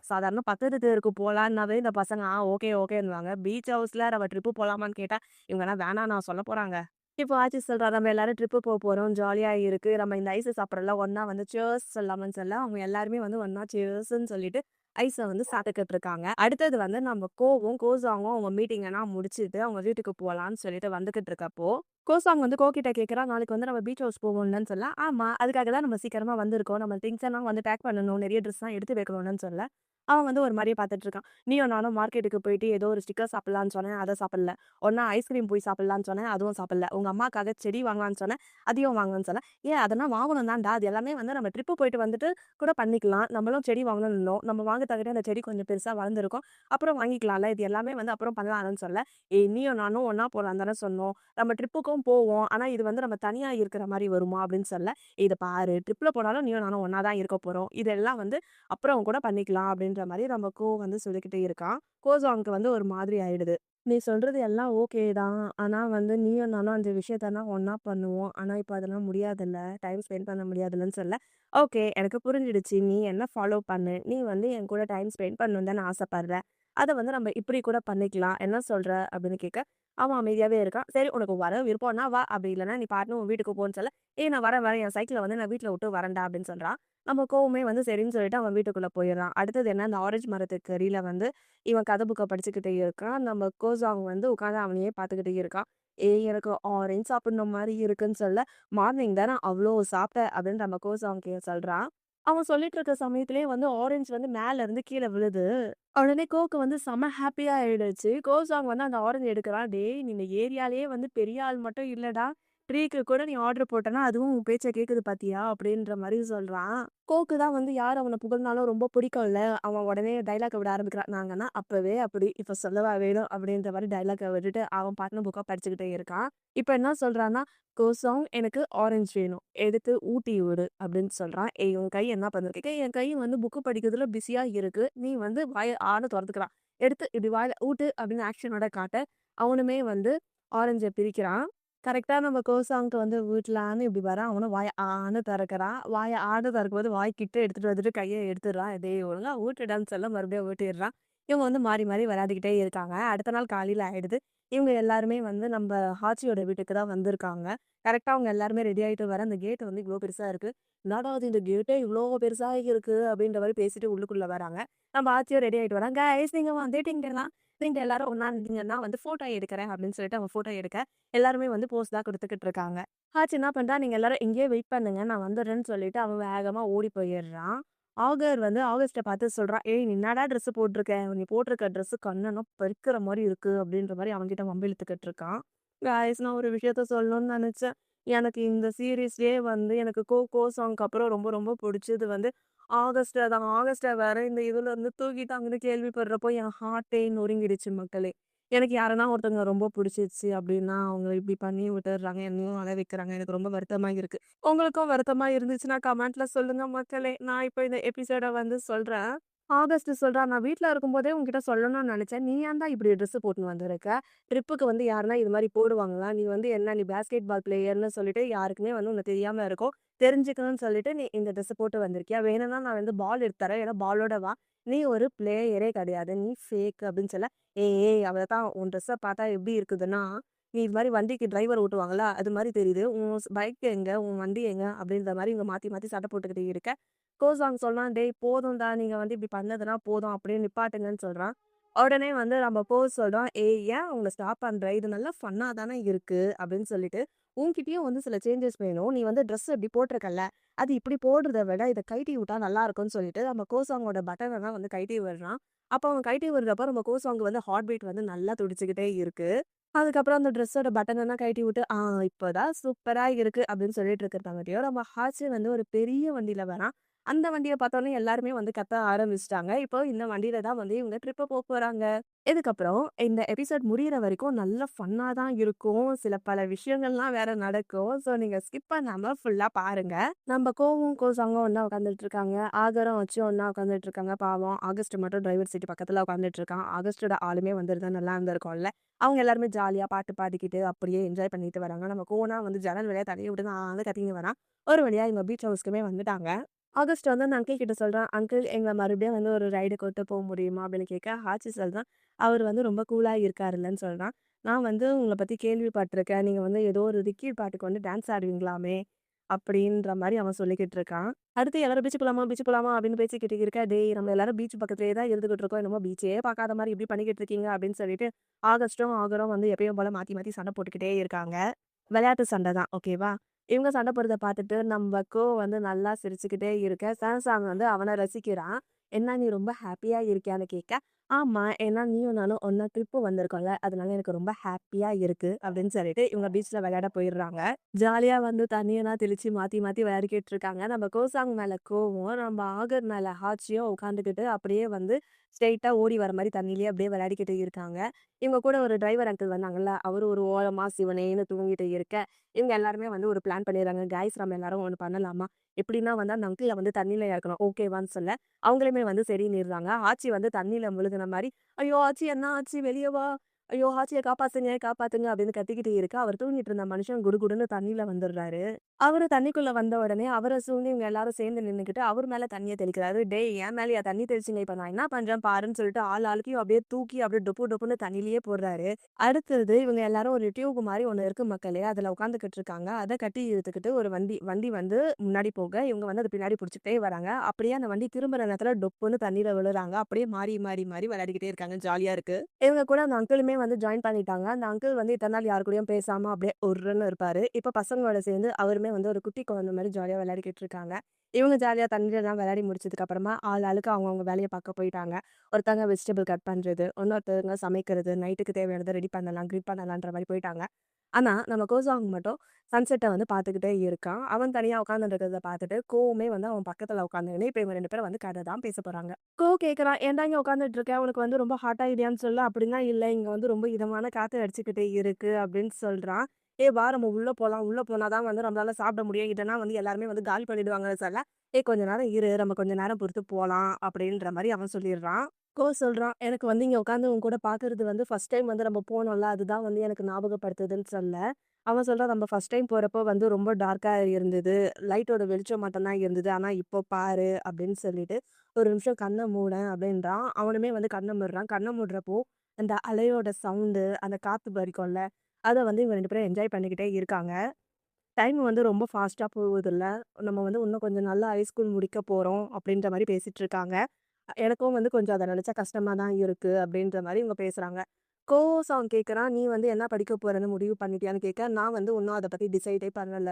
சாதாரண பக்கத்து தெருக்கு போலான்னாவே இந்த பசங்க ஓகே, ஓகேன்னுவாங்க. பீச் ஹவுஸ்ல நம்ம ட்ரிப்பு போலாமான்னு கேட்டா, இவங்கலாம் வேணாம் நான் சொல்லப் போறாங்க. இப்போ ஆச்சி சொல்றா, "நம்ம எல்லாரும் ட்ரிப்பு போறோம். ஜாலியா இருக்கு. நம்ம இந்த ஐஸ சாப்பிடுறோம்ல, ஒண்ணா வந்து சியர்ஸ் சொல்லாமான்னு" சொல்ல, அவங்க எல்லாருமே வந்து ஒண்ணா சியர்ஸ்ன்னு சொல்லிட்டு, ஐஸ வந்து சாப்பிட்டுக்கிட்டு இருக்காங்க. அடுத்தது வந்து நம்ம கோவும், கோசாங்கும் அவங்க மீட்டிங் எல்லாம் முடிச்சுட்டு அவங்க வீட்டுக்கு போலான்னு சொல்லிட்டு வந்துகிட்டு இருக்கப்போ, கோசாங் வந்து கோ கிட்ட கேட்கிறா, "நாளைக்கு வந்து நம்ம பீச் ஹவுஸ் போவோம்லன்னு" சொல்ல, "ஆமா. அதுக்காக தான் நம்ம சீக்கிரமா வந்திருக்கோம். நம்ம திங்ஸ் எல்லாம் வந்து பேக் பண்ணணும். நெறைய ட்ரெஸ்லாம் எடுத்து வைக்கணும்னு" சொல்ல, அவன் வந்து ஒரு மாரியே பார்த்துட்டு இருக்கான். "நீயும் நானும் மார்க்கெட்டுக்கு போயிட்டு ஏதோ ஒரு ஸ்டிக்கர் சாப்பிடலான்னு சொன்னேன். அத சாப்பிடல. ஒண்ணா ஐஸ்கிரீம் போய் சாப்பிடலான்னு சொன்னேன். அதுவும் சாப்பிடல. உங்க அம்மாக்காக செடி வாங்கலான்னு சொன்னேன். அதையும் வாங்கன்னு சொன்னேன். ஏன் அதெல்லாம் வாங்கணும் தான்டா. அது எல்லாமே வந்து நம்ம ட்ரிப்பு போயிட்டு வந்துட்டு கூட பண்ணிக்கலாம். நம்மளும் செடி வாங்கணும்னு இருந்தோம். நம்ம வாங்க தகுந்த அந்த செடி கொஞ்சம் பெருசா வளர்ந்துருக்கும். அப்புறம் வாங்கிக்கலாம்ல. இது எல்லாமே வந்து அப்புறம் பண்ணலாம்னு சொல்ல, "ஏய் நீயும் நானும் ஒண்ணா போலான்னு தானே சொன்னோம். நம்ம ட்ரிப்புக்கும் போவோம். ஆனா இது வந்து நம்ம தனியா இருக்கிற மாரி வருமா?" அப்படின்னு சொல்ல, "இத பாரு. ட்ரிப்ல போனாலும் நீயும் நானும் ஒண்ணா தான் இருக்க போறோம். இதெல்லாம் வந்து அப்புறம் கூட பண்ணிக்கலாம்." அப்படின்ற மாரி நம்ம கோ வந்து சொல்லிக்கிட்டே இருக்கான். கோஜாங்க்கு வந்து ஒரு மாதிரி ஆயிடுது. "நீ சொல்றது எல்லாம் ஓகே தான். ஆனா வந்து நீயும் நானும் அந்த விஷயத்தலாம் ஒண்ணா பண்ணுவோம். ஆனா இப்ப அதெல்லாம் முடியாதுல்ல. டைம் ஸ்பெண்ட் பண்ண முடியாதுல்லன்னு" சொல்ல, "ஓகே. எனக்கு புரிஞ்சிடுச்சு. நீ என்ன ஃபாலோ பண்ணு. நீ வந்து என் கூட டைம் ஸ்பெண்ட் பண்ணணும்னு தானே ஆசைப்படுற. அத வந்து நம்ம இப்படி கூட பண்ணிக்கலாம். என்ன சொல்ற?" அப்படின்னு கேட்க, அவன் அமைதியாவே இருக்கான். "சரி உனக்கு வர விருப்பம்னா வா. அப்படி இல்லன்னா நீ பாட்டுன்னு உன் வீட்டுக்கு போன்னு" சொல்ல, "ஏய் நான் வரேன் வரேன். என் சைக்கிள வந்து நான் வீட்ல விட்டு வரேன்டா" அப்படின்னு சொல்றான். நம்ம கோவமே வந்து சரின்னு சொல்லிட்டு அவன் வீட்டுக்குள்ள போயிடுறான். அடுத்தது என்ன, அந்த ஆரஞ்சு மரத்துக்கு அடியில வந்து இவன் கதை புக்க படிச்சுக்கிட்டே இருக்கான். நம்ம கோசாங் வந்து உட்கார்ந்து அவனையே பார்த்துக்கிட்டே இருக்கான். "ஏய் எனக்கு ஆரஞ்சு சாப்பிடணும் மாரி இருக்குன்னு" சொல்ல, "மார்னிங் தானே அவ்ளோ சாப்பிட்ட" அப்படின்னு நம்ம கோசாங் சொல்றான். அவன் சொல்லிட்டு இருக்க சமயத்திலேயே வந்து ஆரஞ்சு வந்து மேல இருந்து கீழ விழுது. உடனே கோக்கு வந்து செம்ம ஹாப்பியா ஆயிடுச்சு. கோசாங் வந்து அந்த ஆரஞ்சு எடுக்குறான். "டேய் நீ இந்த ஏரியாலயே வந்து பெரிய ஆள் மட்டும் இல்லடா. ட்ரீக்கு கூட நீ ஆர்டர் போட்டனா, அதுவும் உன் பேச்ச கேட்குது பாத்தியா?" அப்படின்ற மாரி சொல்றான். கோக்கு தான் வந்து யார் அவன புகழ்ந்தாலும் ரொம்ப பிடிக்கும்ல. அவன் உடனே டயலாக்க விட ஆரம்பிக்கிறான். "நாங்கன்னா அப்பவே அப்படி, இப்ப சொல்லவா வேணும்?" அப்படின்ற மாரி டயலாக்க விட்டுட்டு அவன் பாட்டுன்னு புக்க படிச்சுக்கிட்டே இருக்கான். இப்ப என்ன சொல்றான்னா, "கோசாங் எனக்கு ஆரஞ்சு வேணும். எடுத்து ஊட்டி விடு" அப்படின்னு சொல்றான். "ஏய் உன் கை என்ன பண்ணுது?" கேட்க, "என் கை வந்து புக்கு படிக்கிறதுல பிஸியா இருக்கு. நீ வந்து வாய ஆன்னு தொறந்துக்கிறான். எடுத்து இப்படி வாயில ஊட்டு" அப்படின்னு ஆக்ஷனோட காட்ட, அவனுமே வந்து ஆரஞ்ச பிரிக்கிறான். கரெக்ட்டா நம்ம கோசாங்க்கு வந்து ஊட்டலான்னு இப்படி வரான். அவனும் வாய ஆன்னு திறக்கிறான். வாய ஆன்னு திறக்கும்போது வாய் கிட்ட எடுத்துட்டு வந்துட்டு கைய எடுத்துடுறான். "டேய் ஒழுங்கா ஊட்டுடான்னு" சொல்ல மறுபடியும் ஊட்டிடுறான். இவங்க வந்து மாறி மாறி விளையாடிக்கிட்டே இருக்காங்க. அடுத்த நாள் காலையில ஆயிடுது. இவங்க எல்லாருமே வந்து நம்ப ஹாச்சியோட வீட்டுக்கு தான் வந்திருக்காங்க. கரெக்ட்டா அவங்க எல்லாருமே ரெடி ஆயிட்டு வர, அந்த கேட் வந்து இவ்ளோ பெருசா இருக்கு. "என்னடா இது இந்த கேட்டே இவ்ளோ பெருசா இருக்கு" அப்படின்ற மாரி பேசிட்டு உள்ளுக்குள்ள வராங்க. நம்ம ஆச்சியும் ரெடி ஆயிட்டு வரான். "கைஸ் நீங்க வந்துட்டீங்களா? நீங்க எல்லாரும் ஒண்ணா இருந்தீங்கன்னா வந்து ஃபோட்டோ எடுக்கிறேன்" அப்படின்னு சொல்லிட்டு அவன் ஃபோட்டோ எடுக்க, எல்லாருமே வந்து போஸ் தான் குடுத்துக்கிட்டு இருக்காங்க. ஆச்சி என்ன பண்றான், "நீங்க எல்லாரும் இங்கேயே வெயிட் பண்ணுங்க. நான் வந்துடுறேன்னு" சொல்லிட்டு அவன் வேகமா ஓடி போயிடுறான். ஆகர் வந்து ஆகஸ்ட்ட பார்த்து சொல்றான், "ஏய் நீ என்னடா ட்ரெஸ் போட்டுருக்க? நீ போட்டிருக்க ட்ரெஸ் கண்ணெல்லாம் பறிக்கிற மாரி இருக்கு" அப்படின்ற மாரி அவன்கிட்ட வம்பு இழுத்துக்கிட்டு இருக்கான். காய்ஸ் நான் ஒரு விஷயத்த சொல்லணும்னு நெனச்சேன். எனக்கு இந்த சீரிஸ்லயே வந்து எனக்கு கோ சாங்க்கு அப்புறம் ரொம்ப ரொம்ப புடிச்சது வந்து ஆகஸ்ட்ட தான். ஆகஸ்ட்ட வேற இந்த இதுல இருந்து தூக்கிட்டாங்கன்னு கேள்விப்படுறப்போ என் ஹார்ட்டே நொறுங்கிடுச்சு மக்களே. எனக்கு யாருன்னா ஒருத்தவங்க ரொம்ப புடிச்சிருச்சு அப்டின்னா, அவங்க இப்டி பண்ணி விட்டுர்றாங்க. என்னையும் அழ வைக்கிறாங்க. எனக்கு ரொம்ப வருத்தமா இருக்கு. உங்களுக்கும் வருத்தமா இருந்துச்சுன்னா கமெண்ட்ல சொல்லுங்க மக்களே. நான் இப்ப இந்த எபிசோட வந்து சொல்றேன். ஆகஸ்ட் சொல்றா, "நான் வீட்ல இருக்கும்போதே உன்கிட்ட சொல்லணும்னு நெனச்சேன். நீ ஏன்டா இப்டி ட்ரெஸ் போட்டுன்னு வந்திருக்க? ட்ரிப்புக்கு வந்து யாருன்னா இது மாரி போடுவாங்களா? நீ வந்து என்ன நீ பாஸ்கெட் பால் பிளேயர்ன்னு சொல்லிட்டு யாருக்குமே வந்து உன்ன தெரியாம இருக்கும். தெரிஞ்சுக்கணும்னு சொல்லிட்டு நீ இந்த ட்ரெஸ் போட்டு வந்திருக்கியா? வேணும்னா நான் வந்து பால் எடுத்து தரேன். இல்ல பாலோட வா. நீ ஒரு பிளேயரே கிடையாது. நீ ஃபேக்" அப்டின்னு சொல்ல, "ஏய் ஏய் அவதான் உன் ட்ரெஸ்ஸ பார்த்தா எப்டி இருக்குதுன்னா, நீ இது மாரி வண்டிக்கு டிரைவர் ஓட்டுவாங்கல்ல, அது மாரி தெரியுது. உன் பைக் எங்க? உன் வண்டி எங்க?" அப்டின்ற மாரி இவங்க மாத்தி மாத்தி சண்டை போட்டுக்கிட்டு இருக்க, கோசாங் சொல்றான், "டேய் போதும்டா, நீங்க வந்து இப்படி பண்ணதெல்லாம் போதும். அப்படியே நிப்பாட்டுங்கன்னு" சொல்றான். உடனே வந்து நம்ம சொல்றோம், "ஏய் ஏன் அவங்கள ஸ்டாப் பண்ற? இது நல்லா ஃபன்னா தானே இருக்கு" அப்படின்னு சொல்லிட்டு, "உன்கிட்டயும் வந்து சில சேஞ்சஸ் வேணும். நீ வந்து ட்ரெஸ் இப்படி போட்டிருக்கல்ல, அது இப்படி போடுறத விட இத கழட்டி விட்டா நல்லா இருக்கும்னு" சொல்லிட்டு நம்ம கோசாங்கோட பட்டனெல்லாம் வந்து கழட்டி விடுறான். அப்ப அவன் கழட்டி விடுறப்ப நம்ம கோசாங் வந்து ஹார்ட் பீட் வந்து நல்லா துடிச்சுக்கிட்டே இருக்கு. அதுக்கப்புறம் அந்த ட்ரெஸ்ஸோட பட்டனெல்லாம் கழட்டி விட்டு, இப்பதான் சூப்பரா இருக்கு" அப்படின்னு சொல்லிட்டு இருக்கிறதாங்கட்டியும், நம்ம ஹாச்சு வந்து ஒரு பெரிய வண்டியில வரான். அந்த வண்டிய பார்த்தோனே எல்லாருமே வந்து கத்த ஆரம்பிச்சுட்டாங்க. இப்போ இந்த வண்டியில தான் வந்து இவங்க ட்ரிப்பு போறாங்க. இதுக்கப்புறம் இந்த எபிசோட் முடியிற வரைக்கும் நல்ல ஃபன்னா தான் இருக்கும். சில பல விஷயங்கள்லாம் வேற நடக்கும். ஸோ நீங்க ஸ்கிப் பண்ணாம ஃபுல்லா பாருங்க. நம்ம கோவும், கோசாங்கும் ஒண்ணா உட்காந்துட்டு இருக்காங்க. ஆகரும் வச்சும் ஒண்ணா உட்காந்துட்டு இருக்காங்க. பாவம் ஆகஸ்ட் மட்டும் டிரைவர் சீட் பக்கத்துல உட்காந்துட்டு இருக்கான். ஆகஸ்ட்டோட ஆளுமே வந்திருந்தா நல்லா இருந்திருக்கும்ல. அவங்க எல்லாருமே ஜாலியா பாட்டு பாடிக்கிட்டு அப்படியே என்ஜாய் பண்ணிட்டு வராங்க. நம்ம கோனா வந்து ஜன்னல் வழியா தலைய விட்டு ஆன்னு கத்தின்னு வரான். ஒரு வழியா இவங்க பீச் ஹவுஸ்க்குமே வந்துட்டாங்க. ஆகஸ்ட் வந்து அந்த அங்கிள் கிட்ட சொல்றான், "அங்கிள் எங்கள மறுபடியும் வந்து ஒரு ரைடு கூட்டு போ முடியுமா?" அப்படின்னு கேட்க, ஆச்சி சொல்றான், "அவரு வந்து ரொம்ப கூலா இருக்காருல்லன்னு" சொல்றான். "நான் வந்து உங்கள பத்தி கேள்விப்பட்டுருக்கேன். நீங்க வந்து ஏதோ ஒரு ரிக்கி பாட்டுக்கு வந்து டான்ஸ் ஆடுவீங்களாமே" அப்படின்ற மாரி அவன் சொல்லிக்கிட்டு இருக்கான். அடுத்து எல்லாரும் பீச்சுக்கு போலாமா, பீச்சுக்கு போலாமா அப்படின்னு பேசிக்கிட்டு இருக்க, டேய் நம்ம எல்லாரும் பீச் பக்கத்துலயே தான் இருந்துகிட்டு இருக்கோம். என்னமோ பீச்சே பார்க்காத மாரி இப்படி பண்ணிக்கிட்டு இருக்கீங்க அப்படின்னு சொல்லிட்டு, ஆகஸ்டும், ஆகரும் வந்து எப்பயும் போல மாத்தி மாத்தி சண்டை போட்டுக்கிட்டே இருக்காங்க. விளையாட்டு சண்டை தான். ஓகேவா? இவங்க சண்டை போடுறத பார்த்துட்டு நம்ம கோ வந்து நல்லா சிரிச்சுக்கிட்டே இருக்க, சாம்சாங் வந்து அவன ரசிக்கிறான். "என்ன நீ ரொம்ப ஹேப்பியா இருக்கியான்னு?" கேட்க, "ஆமா. ஏன்னா நீயும் நானும் ஒண்ணா ட்ரிப்பு வந்திருக்கோம்ல. அதனால எனக்கு ரொம்ப ஹேப்பியா இருக்கு." அப்படின்னு சொல்லிட்டு இவங்க பீச்ல விளையாட போயிடுறாங்க. ஜாலியா வந்து தண்ணியெல்லாம் தெளிச்சு மாத்தி மாத்தி விளையாடிக்கிட்டு இருக்காங்க. நம்ம கோசாங் மேல கோவம், நம்ம ஆகர் மேல ஹாச்சியும் உட்காந்துக்கிட்டு அப்படியே வந்து ஸ்ட்ரெயிட்டா ஓடி வர மாரி தண்ணியிலேயே அப்படியே விளையாடிக்கிட்டு இருக்காங்க. இவங்க கூட ஒரு டிரைவர் அங்கிள் வந்தாங்கல்ல, அவரு ஒரு ஓரமா சிவனேன்னு தூங்கிட்டு இருக்க, இவங்க எல்லாருமே வந்து ஒரு பிளான் பண்ணிடுறாங்க. "காய்ஸ் நம்ம எல்லாரும் ஒண்ணு பண்ணலாமா? எப்படின்னா வந்து அந்த அங்கிள வந்து தண்ணீல இறக்கணும்." ஓகேவான்னு சொல்ல, அவங்களுமே வந்து சரின்னிடுறாங்க. ஆச்சி வந்து தண்ணீல முழுகுன மாரி, "ஐயோ! ஆச்சி என்ன ஆச்சு? வெளிய வா! ஐயோ! ஆச்சிய காப்பாத்துங்க, காப்பாத்துங்க!" அப்படின்னு கத்திக்கிட்டு இருக்க, அவர் தூங்கிட்டு இருந்த மனுஷன் குடுகுடுன்னு தண்ணீல வந்துடுறாரு. அவரு தண்ணிக்குள்ள வந்த உடனே அவர சூழ்ந்து இவங்க எல்லாரும் சேர்ந்து நின்னுக்கிட்டு, அவர் மேல தண்ணிய தெளிக்கிறாரு. "டேய் என் மேலயா தண்ணி தெளிச்சீங்க? இப்ப நான் என்ன பண்றேன் பாருன்னு" சொல்லிட்டு ஆளுக்கும் அப்படியே தூக்கி அப்படியே டொப்பு டொப்புன்னு தண்ணியிலேயே போடுறாரு. அடுத்தது இவங்க எல்லாரும் ஒரு டியூப் மாரி ஒண்ணு இருக்கு மக்களே. அதுல உட்காந்துக்கிட்டு இருக்காங்க. அத கட்டி இழுத்துக்கிட்டு ஒரு வண்டி வண்டி வந்து முன்னாடி போக, இவங்க வந்து அத பின்னாடி புடிச்சுக்கிட்டே வராங்க. அப்படியே அந்த வண்டி திரும்புற நேரத்துல டொப்புன்னு தண்ணீல விழுறாங்க. அப்படியே மாறி மாறி மாறி விளையாடிக்கிட்டே இருக்காங்க. ஜாலியா இருக்கு. இவங்க கூட அந்த அங்கிளுமே வந்து ஜாயின் பண்ணிட்டாங்க. அந்த அங்கிள் வந்து இத்தன நாள் யார் கூடயும் பேசாம அப்படியே உர்ருன்னு இருப்பாரு. இப்ப பசங்களோட சேர்ந்து அவருமே வந்து ஒரு குட்டி குழந்தை மாரி ஜாலியா விளையாடிக்கிட்டு இருக்காங்க. இவங்க ஜாலியா தண்ணீலலாம் விளையாடி முடிச்சதுக்கு அப்புறமா ஆளுக்கு அவங்கவங்க வேலைய பார்க்க போயிட்டாங்க. ஒருத்தங்க வெஜிடபிள் கட் பண்றது, இன்னொருத்தவங்க சமைக்கிறது, நைட்டுக்கு தேவையானத ரெடி பண்ணலாம், கிரில் பண்ணலான்ற மாரி போயிட்டாங்க. ஆனா, நம்ம கோசாங் மட்டும் சன்செட்ட வந்து பார்த்துக்கிட்டே இருக்கான். அவன் தனியா உட்கார்ந்துட்டு இருக்கிறத பார்த்துட்டு, கோவுமே வந்து அவன் பக்கத்துல உட்காந்துக்கின்னு, இப்ப இவங்க 2 பேரும் வந்து கத தான் பேச போறாங்க. கோ கேட்குறான், "ஏன்டா இங்க உட்காந்துட்டு இருக்க? உனக்கு வந்து ரொம்ப ஹாட் ஆயிடியான்னு சொல்லு." அப்படின்னா, "இல்ல இங்க வந்து ரொம்ப இதமான காத்து அடிச்சுக்கிட்டு இருக்கு." அப்படின்னு சொல்றான். "ஏய் வா நம்ம உள்ள போலாம். உள்ள போனா தான் வந்து நம்மளால சாப்பிட முடியும். இல்லன்னா வந்து எல்லாருமே வந்து காலி பண்ணிடுவாங்கன்னு" சொல்ல, "ஏய் கொஞ்ச நேரம் இரு. நம்ம கொஞ்ச நேரம் பொறுத்து போலாம்." அப்படின்ற மாரி அவன் சொல்லிடுறான். கோ சொல்றான், "எனக்கு வந்து இங்க உட்காந்து உன் கூட பார்க்கறது வந்து ஃபர்ஸ்ட் டைம் வந்து நம்ம போனோம்ல, அதுதான் வந்து எனக்கு ஞாபகப்படுத்துதுன்னு" சொல்ல, அவன் சொல்றான், "நம்ம ஃபர்ஸ்ட் டைம் போறப்போ வந்து ரொம்ப டார்க்கா இருந்தது. லைட்டோட வெளிச்சம் மட்டும் தான் இருந்தது. ஆனா இப்போ பாரு" அப்படின்னு சொல்லிட்டு, "ஒரு நிமிஷம் கண்ண மூடேன்" அப்படின்றான். அவனுமே வந்து கண்ண மூடுறான். கண்ண மூடுறப்போ, அந்த அலையோட சவுண்டு, அந்த காத்து பறிக்கும்ல, அத வந்து இவங்க 2 பேரும் என்ஜாய் பண்ணிக்கிட்டே இருக்காங்க. டைம் வந்து ரொம்ப ஃபாஸ்ட்டா போகுதுல்ல. நம்ம வந்து இன்னும் கொஞ்சம் நல்லா ஹைஸ்கூல் முடிக்க போறோம் அப்படின்ற மாரி பேசிட்டு இருக்காங்க. எனக்கும் வந்து கொஞ்சம் அத நெனச்சா கஷ்டமா தான் இருக்கு அப்படின்ற மாரி இவங்க பேசுறாங்க. கோ சாங் கேட்குறான், "நீ வந்து என்ன படிக்க போறன்னு முடிவு பண்ணிட்டியான்னு?" கேட்க, "நான் வந்து இன்னும் அத பத்தி டிசைடே பண்ணல."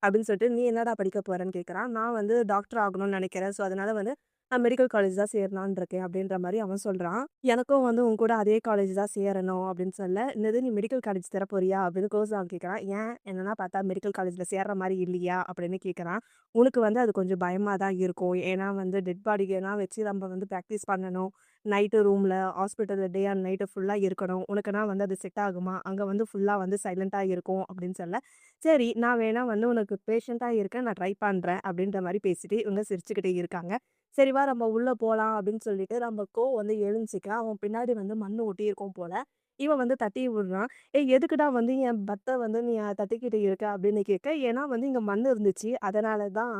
அப்படின்னு சொல்லிட்டு, "நீ என்னடா படிக்க போறன்னு?" கேட்குறான். "நான் வந்து டாக்டர் ஆகணும்னு நெனைக்கிறேன். ஸோ அதனால வந்து நான் மெடிக்கல் காலேஜ் தான் சேரலான்னு இருக்கேன்." அப்படின்ற மாரி அவன் சொல்றான். "எனக்கும் வந்து உன் கூட அதே காலேஜ் தான் சேரணும்." அப்படின்னு சொல்ல, "என்னது நீ மெடிக்கல் காலேஜ் சேர போறியா?" அப்படின்னு கோ சாங் கேட்குறான். "ஏன்? என்னன்னா பார்த்தா மெடிக்கல் காலேஜ்ல சேர்ற மாரி இல்லையா?" அப்படின்னு கேட்குறான். "உனக்கு வந்து அது கொஞ்சம் பயமா தான் இருக்கும். ஏன்னா வந்து டெட் பாடியெல்லாம் வச்சு நம்ம வந்து பிராக்டிஸ் பண்ணணும். நைட்டு ரூம்ல, ஹாஸ்பிட்டல்ல டே அண்ட் நைட்டு ஃபுல்லா இருக்கணும். உனக்குன்னா வந்து அது செட் ஆகுமா? அங்க வந்து ஃபுல்லா வந்து சைலன்ட்டா இருக்கும்." அப்படின்னு சொல்ல, "சரி நான் வேணா வந்து உனக்கு பேஷண்ட்டா இருக்கேன். நான் ட்ரை பண்றேன்." அப்படின்ற மாரி பேசிட்டு இவங்க சிரிச்சுக்கிட்டே இருக்காங்க. "சரி வா நம்ம உள்ள போலாம்." அப்படின்னு சொல்லிட்டு நம்ம கோ வந்து எழுந்துச்சிக்க, அவன் பின்னாடி வந்து மண்ணு ஒட்டியிருக்கும் போல. இவன் வந்து தட்டி விடுறான். "ஏய் எதுக்குடா வந்து என் பத்த வந்து நீ தட்டிக்கிட்டு இருக்க?" அப்படின்னு கேட்க, "ஏன்னா வந்து இங்க மண்ணு இருந்துச்சு. அதனால தான்."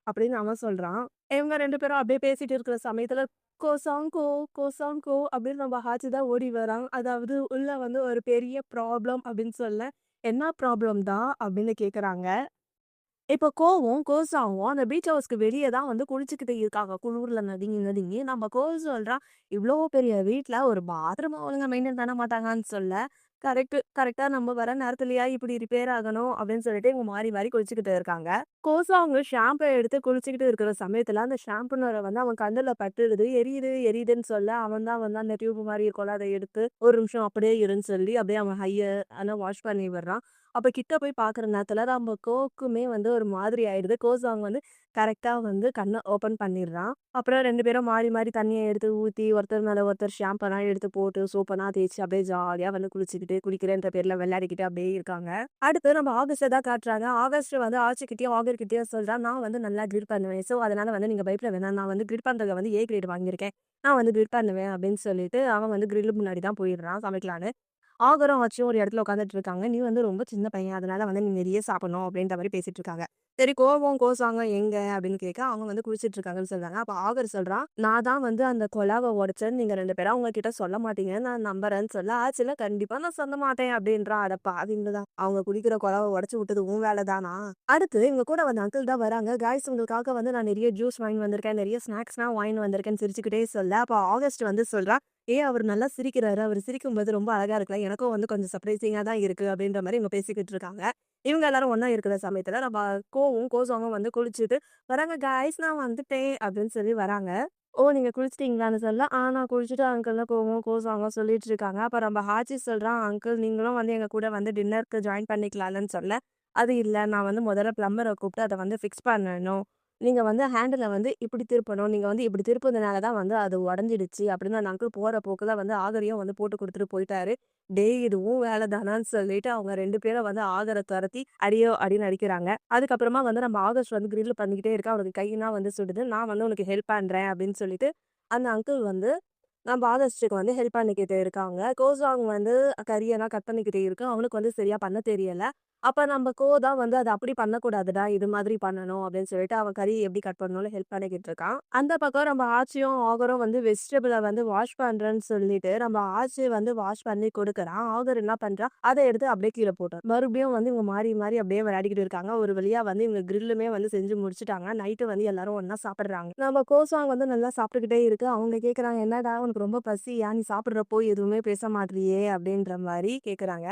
அப்படின்னு அவன் சொல்றான். இவங்க 2 பேரும் அப்படியே பேசிட்டு இருக்கிற சமயத்துல, "கோசாங்கோ, கோசாங்கோ" அப்படின்னு நம்ம ஹாச்சி தான் ஓடி வரான். அதாவது உள்ள வந்து ஒரு பெரிய ப்ராப்ளம் அப்படின்னு சொல்ல, "என்ன ப்ராப்ளம் டா?" அப்படின்னு கேட்குறாங்க. இப்போ கோசாவும் அந்த பீச் ஹவுஸ்க்கு வெளிய தான் வந்து குளிச்சுக்கிட்டு இருக்காங்க. குளூர்ல நடுங்கி நடுங்கி. நம்ம சொல்றான், "இவ்ளோ பெரிய வீட்ல ஒரு பாத்ரூம ஒழுங்கா மெயின்டெயின் பண்ண மாட்டாங்கன்னு" சொல்ல, கரெக்ட்டா நம்ம வர நேரத்துலயா இப்படி ரிப்பேர் ஆகணும் அப்படின்னு சொல்லிட்டு இவங்க மாறி மாறி குளிச்சுக்கிட்டு இருக்காங்க. அவங்க ஷாம்ப எடுத்து குளிச்சுக்கிட்டு இருக்கிற சமயத்துல, அந்த ஷாம்பு நுரை வந்து அவன் கண்ணுல பட்டுடுது. எரியுது எரியுதுன்னு சொல்ல, அவன் தான் வந்து அந்த டியூப் மாரி இருக்கும்ல, அத எடுத்து, "ஒரு நிமிஷம் அப்படியே இருன்னு" சொல்லி அப்படியே அவன் ஆனா வாஷ் பண்ணி விடுறான். அப்ப கிட்ட போய் பார்க்குற நேரத்துல நம்ம கோக்குமே வந்து ஒரு மாதிரி ஆயிடுது. கோசாங் வந்து கரெக்ட்டா வந்து கண்ண ஓப்பன் பண்ணிடுறான். அப்புறம் 2 பேரும் மாறி மாறி தண்ணிய எடுத்து ஊத்தி, ஒருத்தர் மேல ஒருத்தர் ஷாம்பெல்லாம் எடுத்து போட்டு, சோப்பெல்லாம் தேய்ச்சு அப்படியே ஜாலியா வந்து குளிச்சுக்கிட்டு, குளிக்கிறேன்ற பேர்ல விளையாடிக்கிட்டு அப்படியே இருக்காங்க. அடுத்து நம்ம ஆகஸ்ட்ட தான் காட்டுறாங்க. ஆகஸ்ட் வந்து ஆச்சிகிட்டயும், ஆகர்கிட்டயும் சொல்றான், "நான் வந்து நல்லா கிரில் பண்ணுவேன். ஸோ அதனால வந்து நீங்க பயப்பட வேணாம். நான் வந்து கிரில் பண்றதுல வந்து ஏ கிரேட் வாங்கியிருக்கேன். நான் வந்து கிரில் பண்ணுவேன்." அப்படின்னு சொல்லிட்டு அவன் வந்து கிரில் முன்னாடி தான் போயிடுறான் சமைக்கலான்னு. ஆகரும் ஆச்சியும் ஒரு இடத்துல உட்காந்துட்டு இருக்காங்க. "நீ வந்து ரொம்ப சின்ன பையன். அதனால வந்து நீ நெறைய சாப்பிடணும்." அப்படின்ற மாரி பேசிட்டு இருக்காங்க. சரி கோவம், கோசாங்க எங்க அப்படின்னு கேட்க, அவங்க வந்து குளிச்சிட்டு இருக்காங்கன்னு சொல்றாங்க. அப்ப ஆகர் சொல்றான், "நான் தான் வந்து அந்த குழாவ உடைச்சேன்னு நீங்க 2 பேரும் அவங்க கிட்ட சொல்ல மாட்டீங்கன்னு நான் நம்புறேன்னு" சொல்ல, "ஆச்சுல கண்டிப்பா நான் சொல்ல மாட்டேன்" அப்படின்றான். அட பாவிங்களா! அவங்க குடிக்கிற குழாவ உடைச்சு விட்டது உன் வேலை தானா? அடுத்து இவங்க கூட வந்த அங்கிள் தான் வராங்க. "காய்ஸ் உங்களுக்காக வந்து நான் நெறைய ஜூஸ் வாங்கின்னு வந்திருக்கேன். நெறைய ஸ்நாக்ஸ்லாம் வாங்கின்னு வந்திருக்கேன்னு" சிரிச்சுக்கிட்டே சொல்ல, அப்ப ஆகஸ்ட் வந்து சொல்றான், அவர் நல்லா சிரிக்கிறாரு. அவரு சிரிக்கும்போது ரொம்ப அழகா இருக்குல்ல. எனக்கும் வந்து கொஞ்சம் சர்ப்ரைசிங்கா தான் இருக்கு அப்படின்ற மாரி இவங்க பேசிக்கிட்டு இருக்காங்க. இவங்க எல்லாரும் ஒண்ணா இருக்கிற சமயத்துல நம்ம கோஸாவும் வந்து குளிச்சுட்டு வராங்க. "காய்ஸ் நான் வந்துட்டேன்" அப்படின்னு சொல்லி வராங்க. "ஓ! நீங்க குளிச்சிட்டீங்களான்னு" சொல்ல, நான் குளிச்சுட்டு அங்கிள்னு கோஸாவும் சொல்லிட்டு இருக்காங்க. அப்ப நம்ம ஹாச்சி சொல்றான், "அங்கிள் நீங்களும் வந்து எங்க கூட வந்து டின்னருக்கு ஜாயின் பண்ணிக்கலாம்லன்னு" சொல்ல, "அது இல்ல. நான் வந்து முதல்ல பிளம்பர கூப்பிட்டு அத வந்து ஃபிக்ஸ் பண்ணணும். நீங்க வந்து ஹேண்டில வந்து இப்படி திருப்பணும். நீங்க வந்து இப்படி திருப்புனதுனால தான் வந்து அது உடைஞ்சிடுச்சு" அப்படின்னு அந்த அங்கிள் போற போக்குல வந்து ஆகரையும் வந்து போட்டு குடுத்துட்டு போயிட்டாரு. டேய் இதுவும் வேலை தானான்னு சொல்லிட்டு அவங்க 2 பேரும் வந்து ஆகர தொரத்தி அடியோ அடின்னு அடிக்கிறாங்க. அதுக்கப்புறமா வந்து நம்ம ஆகஸ்ட் வந்து கிரில் பண்ணிக்கிட்டே இருக்கா. அவனுக்கு கையெல்லாம் வந்து சுடுது. நான் வந்து உனக்கு ஹெல்ப் பண்றேன் அப்படின்னு சொல்லிட்டு, அந்த அங்கிள் வந்து நம்ம ஆகஸ்ட்டுக்கு வந்து ஹெல்ப் பண்ணிக்கிட்டு இருக்காங்க. கோசாங் வந்து கரியெல்லாம் கட் பண்ணிக்கிட்டு இருக்கு. அவனுக்கு வந்து சரியா பண்ண தெரியல. அப்ப நம்ம தான் வந்து "அத அப்படி பண்ணக்கூடாதுடா. இது மாதிரி பண்ணணும்" அப்படின்னு சொல்லிட்டு அவன் கறிய எப்படி கட் பண்ணணும்னு ஹெல்ப் பண்ணிக்கிட்டு இருக்கான். அந்த பக்கம் நம்ம ஆச்சியும், ஆகரும் வந்து வெஜிடபிள வந்து வாஷ் பண்றேன்னு சொல்லிட்டு, நம்ம ஆச்சி வந்து வாஷ் பண்ணி குடுக்குறான். ஆகர் என்ன பண்றான், அத எடுத்து அப்படியே கீழ போட்டான். மறுபடியும் வந்து இவங்க மாறி, மாறி அப்படியே விளையாடிக்கிட்டு இருக்காங்க. ஒரு வழியா வந்து இவங்க கிரில்லுமே வந்து செஞ்சு முடிச்சுட்டாங்க. நைட்டு வந்து எல்லாரும் ஒண்ணா சாப்பிடுறாங்க. நம்ம கோசாங் வந்து நல்லா சாப்பிட்டுக்கிட்டே இருக்கு. அவங்க கேட்கறாங்க, "என்னடா உனக்கு ரொம்ப பசியா? நீ சாப்பிடுறப்போ எதுவுமே பேச மாட்றியே?" அப்படின்ற மாரி கேட்கறாங்க.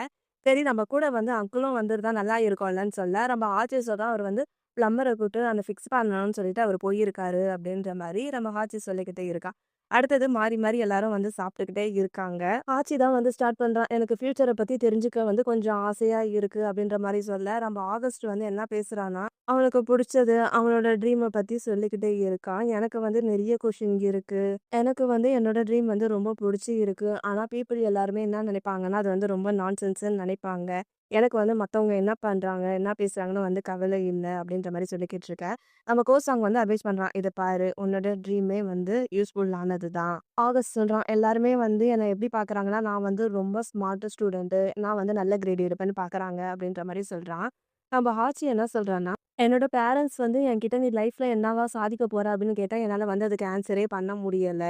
சரி நம்ம கூட வந்து அங்கிளும் வந்திருந்தா நல்லா இருக்கும்லன்னு சொல்ல, நம்ம ஆச்சி சொல்றோம் அவர் வந்து பிளம்பர கூப்பிட்டு அந்த ஃபிக்ஸ் பண்ணணும்னு சொல்லிட்டு அவர் போயிருக்காரு அப்படின்ற மாரி நம்ம ஆச்சி சொல்லிக்கிட்டே இருக்கா. அடுத்தது மாறி, மாறி எல்லாரும் வந்து சாப்பிட்டுக்கிட்டே இருக்காங்க. ஆச்சி தான் வந்து ஸ்டார்ட் பண்றான். எனக்கு ஃபியூச்சர பத்தி தெரிஞ்சுக்க வந்து கொஞ்சம் ஆசையா இருக்கு அப்படின்ற மாரி சொல்ல, நம்ம ஆகஸ்ட் வந்து என்ன பேசுறான்னா, அவனுக்கு புடிச்சது அவனோட ட்ரீம பத்தி சொல்லிக்கிட்டே இருக்கான். எனக்கு வந்து நெறைய கொஸ்டின் இருக்கு. எனக்கு வந்து என்னோட ட்ரீம் வந்து ரொம்ப புடிச்சு இருக்கு. ஆனா பீப்பிள் எல்லாருமே என்ன நினைப்பாங்கன்னா, அது வந்து ரொம்ப நான்சென்ஸ்ன்னு நினைப்பாங்க. எனக்கு வந்து மத்தவங்க என்ன பண்றாங்க, என்ன பேசுறாங்கன்னு வந்து கவலை இல்ல அப்படின்ற மாரி சொல்லிக்கிட்டு இருக்கேன். நம்ம கோசாங் வந்து அட்வைஸ் பண்றான். "இத பாரு உன்னோட ட்ரீமே வந்து யூஸ்ஃபுல்லானது தான்." ஆகஸ்ட் சொல்றான். "எல்லாருமே வந்து என்ன எப்படி பார்க்குறாங்கன்னா, நான் வந்து ரொம்ப ஸ்மார்ட் ஸ்டூடண்ட்டு. நான் வந்து நல்ல கிரேட் எடுப்பேன்னு பார்க்குறாங்க." அப்படின்ற மாரி சொல்றான். நம்ம ஆச்சி என்ன சொல்றான்னா, "என்னோட பேரண்ட்ஸ் வந்து என்கிட்ட நீ லைஃப்ல என்னவா சாதிக்க போற அப்படின்னு கேட்டா, என்னால வந்து அதுக்கு ஆன்ஸரே பண்ண முடியல.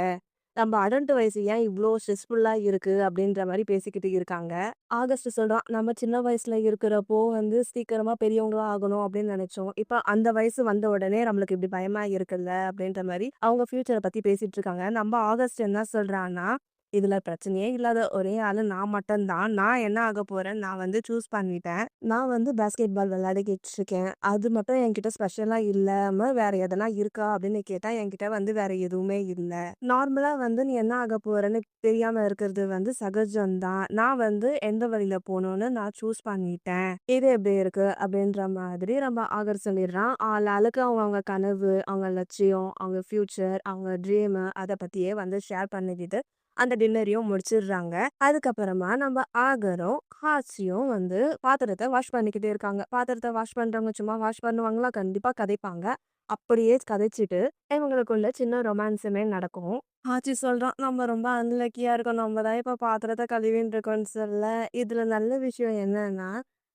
நம்ம அடல்ட் வயசு ஏன் இவ்ளோ ஸ்ட்ரெஸ்ஃபுல்லா இருக்கு?" அப்படின்ற மாரி பேசிக்கிட்டு இருக்காங்க. ஆகஸ்ட் சொல்றான், "நம்ம சின்ன வயசுல இருக்கிறப்போ வந்து சீக்கிரமா பெரியவங்களா ஆகணும் அப்படின்னு நெனைச்சோம். இப்ப அந்த வயசு வந்த உடனே நம்மளுக்கு இப்படி பயமா இருக்குல்ல." அப்படின்ற மாரி அவங்க ஃபியூச்சர பத்தி பேசிட்டு இருக்காங்க. நம்ம ஆகஸ்ட் என்ன சொல்றான்னா, "இதுல பிரச்சனையே இல்லாத ஒரே ஆளு நான் மட்டும் தான். நான் என்ன ஆகப் போறேன்னு நான் வந்து சூஸ் பண்ணிட்டேன். நான் வந்து பாஸ்கெட் பால் விளையாடிக்கிட்டு இருக்கேன். அது மட்டும் என்கிட்ட ஸ்பெஷலா இல்லாம வேற எதனா இருக்கா அப்படின்னு கேட்டா, என்கிட்ட வந்து வேற எதுவுமே இல்ல. நார்மலா வந்து நீ என்ன ஆகப் போறன்னு தெரியாம இருக்கிறது வந்து சகஜம் தான். நான் வந்து எந்த வழியில போணும்னு நான் சூஸ் பண்ணிட்டேன். இது எப்படி இருக்கு?" அப்படின்ற மாதிரி நம்ம ஆகர் சொல்லிடுறான். ஆளாளுக்கு அவங்கவங்க கனவு, அவங்க லட்சியம், அவங்க ஃபியூச்சர், அவங்க ட்ரீமு அத பத்தியே வந்து ஷேர் பண்ணிக்கிட்டு அந்த டின்னரையும் முடிச்சிடுறாங்க. அதுக்கப்புறமா நம்ம ஆகரும், ஹாசியும் வந்து பாத்திரத்த வாஷ் பண்ணிக்கிட்டே இருக்காங்க. பாத்திரத்த வாஷ் பண்றவங்க சும்மா வாஷ் பண்ணுவாங்களா? கண்டிப்பா கதைப்பாங்க. அப்படியே கதைச்சுட்டு இவங்களுக்குள்ள சின்ன ரொமான்ஸுமே நடக்கும். ஆச்சி சொல்றான், "நம்ம ரொம்ப அன்லக்கியா இருக்கோம். நம்ம தான் இப்ப பாத்திரத்த கழுவின்னு இருக்கோம்ன்னு" சொல்ல, இதுல நல்ல விஷயம் என்னன்னா,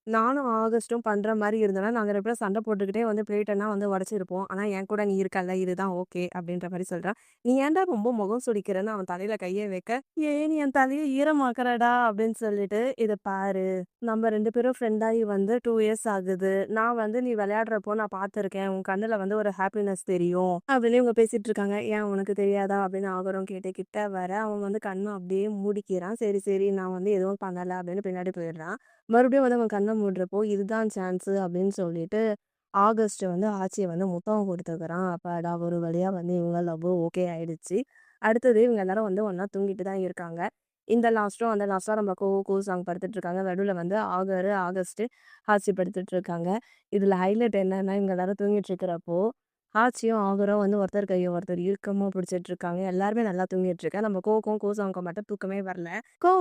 நானும் ஆகஸ்ட்டும் பண்ற மாரி இருந்தோம்னா, நாங்க 2 பேரும் சண்டை போட்டுக்கிட்டே வந்து பிளேட்டெல்லாம் வந்து உடைச்சிருப்போம். ஆனா என் கூட நீ இருக்கல்ல, இதுதான் ஓகே அப்படின்ற மாரி சொல்றான். "நீ ஏன்டா ரொம்ப முகம் சுளிக்கிறன்னு" அவன் தலையில கைய வைக்க, "ஏன் நீ என் தலைய ஈரமாக்குறடா" அப்படின்னு சொல்லிட்டு, "இத பாரு, நம்ம 2 பேரும் ஃப்ரெண்ட் ஆகி வந்து 2 இயர்ஸ் ஆகுது. நான் வந்து நீ விளையாடுறப்போ நான் பார்த்துருக்கேன். உன் கண்ணுல வந்து ஒரு ஹாப்பினஸ் தெரியும்." அப்படின்னு இவங்க பேசிட்டு இருக்காங்க. "ஏன் உனக்கு தெரியாதா?" அப்படின்னு ஆகரம் கேட்டு கிட்ட வர, அவன் வந்து கண்ண அப்படியே மூடிக்கிறான். "சரி, சரி நான் வந்து எதுவும் பண்ணல" அப்படின்னு பின்னாடி போயிடுறான். மறுபடியும் வந்து அவன் கண்ண மூடுறப்போ, "இதுதான் சான்ஸு" அப்படின்னு சொல்லிட்டு, ஆகஸ்ட் வந்து ஆச்சிய வந்து முத்தம் குடுத்துக்கிறான். அப்பாடா! ஒரு வழியா வந்து இவங்க லவ்வு ஓகே ஆயிடுச்சு. அடுத்தது இவங்க எல்லாரும் வந்து ஒண்ணா தூங்கிட்டு தான் இருக்காங்க. இந்த லாஸ்ட்டும், அந்த லாஸ்ட்டும் நம்ம கோசாங் படுத்துட்டு இருக்காங்க. நடுவுல வந்து ஆகஸ்ட், ஆச்சி படுத்துட்டு இருக்காங்க. இதுல ஹைலைட் என்னன்னா, இவங்க எல்லாரும் தூங்கிட்டு இருக்கிறப்போ, ஆச்சியும், ஆகரும் வந்து ஒருத்தர் கைய ஒருத்தர் இறுக்கமா பிடிச்சிட்டு இருக்காங்க. எல்லாருமே நல்லா தூங்கிட்டு இருக்காங்க. நம்ம கோசாங்க்கும் மட்டும் தூக்கமே வரல.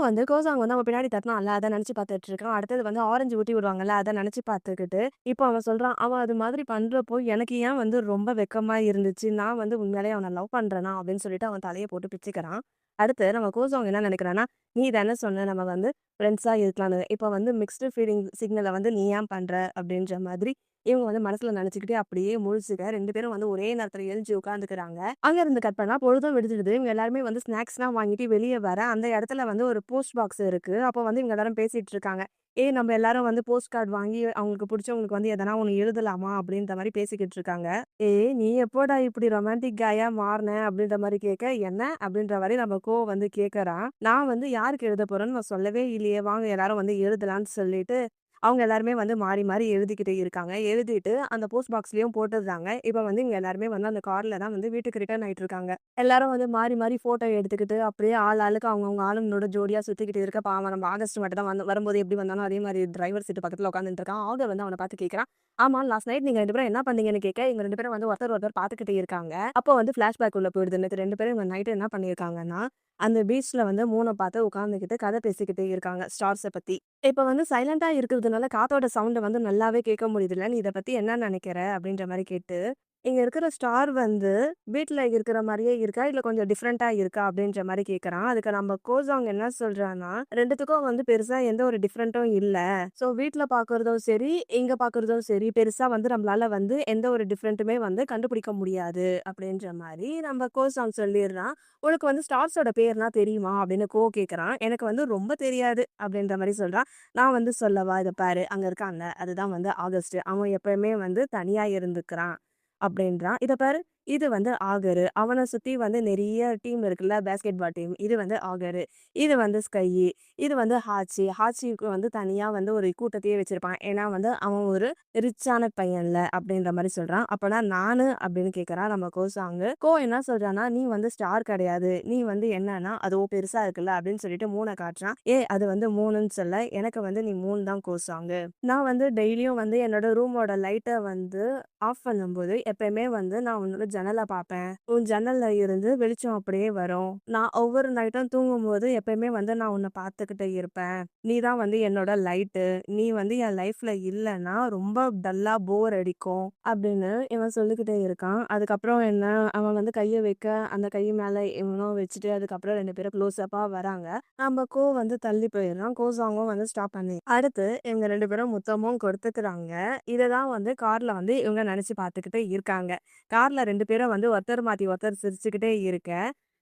வந்து கோசாங் வந்து அவன் பின்னாடி தட்டுனான்ல, அத நெனச்சு பார்த்துட்டு இருக்கான். அடுத்தது வந்து ஆரஞ்சு ஊட்டி விடுவாங்கல்ல, அத நெனச்சு பார்த்துக்கிட்டு, இப்போ அவன் சொல்றான், "அவன் அது மாதிரி பண்றப்போ எனக்கு ஏன் வந்து ரொம்ப வெட்கமா இருந்துச்சு. நான் வந்து உண்மையாலே அவன லவ் பண்றேனா?" அப்படின்னு சொல்லிட்டு அவன் தலைய போட்டு பிச்சுக்கிறான். அடுத்து நம்ம கோசாங் என்ன நெனைக்கிறான்னா, "நீ தானே சொன்ன நம்ம வந்து ஃப்ரெண்ட்ஸா இருக்கலான்னு. இப்ப வந்து மிக்ஸ்டு ஃபீலிங் சிக்னல வந்து நீ ஏன் பண்ற? அப்படின்ற மாதிரி இவங்க வந்து மனசுல நெனச்சுக்கிட்டே அப்படியே முழிச்சுக்க 2 பேரும் வந்து ஒரே நேரத்துல எழுஞ்சு உட்காந்துக்கிறாங்க. அங்க இருந்து கட் பண்ணா பொழுதும் விடிஞ்சிடுது. இவங்க எல்லாருமே வந்து ஸ்நாக்ஸ்லாம் வாங்கிட்டு வெளிய வர, அந்த இடத்துல வந்து ஒரு போஸ்ட் பாக்ஸ் இருக்கு. அப்போ வந்து இவங்க எல்லாரும் பேசிட்டு இருக்காங்க. "ஏய் நம்ம எல்லாரும் வந்து போஸ்ட் கார்ட் வாங்கி அவங்களுக்கு புடிச்சவங்களுக்கு வந்து எதனா ஒண்ணு எழுதலாமா?" அப்படின்ற மாரி பேசிக்கிட்டு இருக்காங்க. "ஏய் நீ எப்போடா இப்படி ரொமான்டிக் காயா மாறுன?" அப்படின்ற மாரி கேட்க, "என்ன?" அப்படின்ற மாரி நம்ம வந்து கேட்கறான். "நான் வந்து யாருக்கு எழுதப் போறேன்னு நான் சொல்லவே இல்லையே. வாங்க எல்லாரும் வந்து எழுதலாம்ன்னு" சொல்லிட்டு அவங்க எல்லாருமே வந்து மாறி, மாறி எழுதிக்கிட்டு இருக்காங்க. எழுதிட்டு அந்த போஸ்ட் பாக்ஸ்லயும் போட்டுடுறாங்க. இப்ப வந்து இவங்க எல்லாருமே வந்து அந்த கார்ல தான் வந்து வீட்டுக்கு ரிட்டர்ன் ஆயிட்டு இருக்காங்க. எல்லாரும் வந்து மாறி, மாறி ஃபோட்டோ எடுத்துக்கிட்டு, அப்படியே ஆளுக்கு அவங்கவங்க ஆளுங்களோட ஜோடியா சுத்திக்கிட்டு இருக்க, பாவம் நம்ம ஆகஸ்ட் மட்டும் தான் வரும்போது எப்படி வந்தானோ, அதே மாரி டிரைவர் சீட் பக்கத்துல உட்காந்துட்டு இருக்கான். ஆகர் வந்து அவன பார்த்து கேட்கிறான். "ஆமா லாஸ்ட் நைட் நீங்க 2 பேரும் என்ன பண்ணீங்கன்னு?" கேட்க, இவங்க 2 பேரும் வந்து ஒருத்தர், ஒருத்தர் பார்த்துக்கிட்டு இருக்காங்க. அப்போ வந்து ஃபிளாஷ்பேக் உள்ள போயிடுது. நேத்து 2 பேரும் இவங்க நைட் என்ன பண்ணியிருக்காங்கன்னா, அந்த பீச்ல வந்து மூன பார்த்து உட்கார்ந்துகிட்டு கதை பேசிக்கிட்டு இருக்காங்க, ஸ்டார்ஸ பத்தி. இப்ப வந்து சைலன்ட்டா இருக்கிறதுனால காத்தோட சவுண்ட வந்து நல்லாவே கேட்க முடியுதுல்ல. "நீ இத பத்தி என்ன நெனைக்கிற?" அப்படின்ற மாரி கேட்டு, "இங்க இருக்கிற ஸ்டார் வந்து வீட்ல இருக்கிற மாரியே இருக்கா? இல்ல கொஞ்சம் டிஃபரெண்ட்டா இருக்கா?" அப்படின்ற மாரி கேட்கறான். அதுக்கு நம்ம கோசாங் என்ன சொல்றான்னா, "2த்துக்கும் வந்து பெருசா எந்த ஒரு டிஃபரெண்ட்டும் இல்ல. ஸோ வீட்ல பார்க்கறதும் சரி, இங்க பார்க்கறதும் சரி, பெருசா வந்து நம்மளால வந்து எந்த ஒரு டிஃபரெண்ட்டுமே வந்து கண்டுபிடிக்க முடியாது." அப்படின்ற மாரி நம்ம கோசாங் சொல்லிர்றான். "உனக்கு வந்து ஸ்டார்ஸோட பேர்லாம் தெரியுமா?" அப்படின்னு கேட்கறான். "எனக்கு வந்து ரொம்ப தெரியாது." அப்படின்ற மாரி சொல்றான். நான் வந்து சொல்லவா? இத பாரு. அங்க இருக்கான்ல, அதுதான் வந்து ஆகஸ்ட். அவன் எப்பவுமே வந்து தனியா இருந்துக்கிறான் அப்படின்றான். இத பாரு. இது வந்து ஆகரு. அவன சுத்தி வந்து நெறைய டீம் இருக்குல்ல, பாஸ்கெட் பால் டீம். இது வந்து ஆகரு. இது வந்து ஸ்கையி. இது வந்து ஹாச்சி. ஹாச்சிக்கு வந்து தனியா வந்து ஒரு கூட்டத்தையே வச்சிருப்பான். ஏன்னா வந்து அவன் ஒரு ரிச்சான பையன்ல அப்படின்ற மாரி சொல்றான். அப்பனா நானு அப்படின்னு கேட்கறான் நம்ம கோசாங்கு. என்ன சொல்றான்னா, "நீ வந்து ஸ்டார் கிடையாது. நீ வந்து என்னன்னா, அதோ பெருசா இருக்குல்ல" அப்படின்னு சொல்லிட்டு மூன காட்டுறான். அது வந்து 3ன்னு சொல்ல, எனக்கு வந்து நீ 3 தான் கோசாங்கு. நான் வந்து டெய்லியும் வந்து என்னோட ரூமோட லைட்ட வந்து ஆஃப் பண்ணும்போது, எப்பயுமே வந்து நான் உன்னோட ஜன்னல பார்ப்பேன். உன் ஜன்னல்ல இருந்து வெளிச்சம் அப்படியே வரும். நான் ஒவ்வொரு நைட்டும் தூங்கும்போது எப்பயுமே வந்து நான் உன்ன பார்த்துக்கிட்டு இருப்பேன். நீ தான் வந்து என்னோட லைட்டு. நீ வந்து என் லைஃப்ல இல்லன்னா ரொம்ப டல்லா போர் அடிக்கும். அப்படின்னு இவன் சொல்லிக்கிட்டே இருக்கான். அதுக்கப்புறம் என்ன, அவன் வந்து கைய வைக்க, அந்த கை மேல இவனும் வச்சுட்டு, அதுக்கப்புறம் 2 பேரும் க்ளோஸ் அப்பா வராங்க. நம்ம வந்து தள்ளி போயிடுறான். சாங்கும் வந்து ஸ்டாப் பண்ணி அடுத்து இவங்க 2 பேரும் முத்தமும் கொடுத்துக்கிறாங்க. இத தான் வந்து கார்ல வந்து இவங்க நெனச்சு பார்த்துக்கிட்டு இருக்காங்க. கார்ல 2 பேரும் வந்து ஒருத்தர் மாத்தி ஒருத்தர் சிரிச்சுக்கிட்டே இருக்க,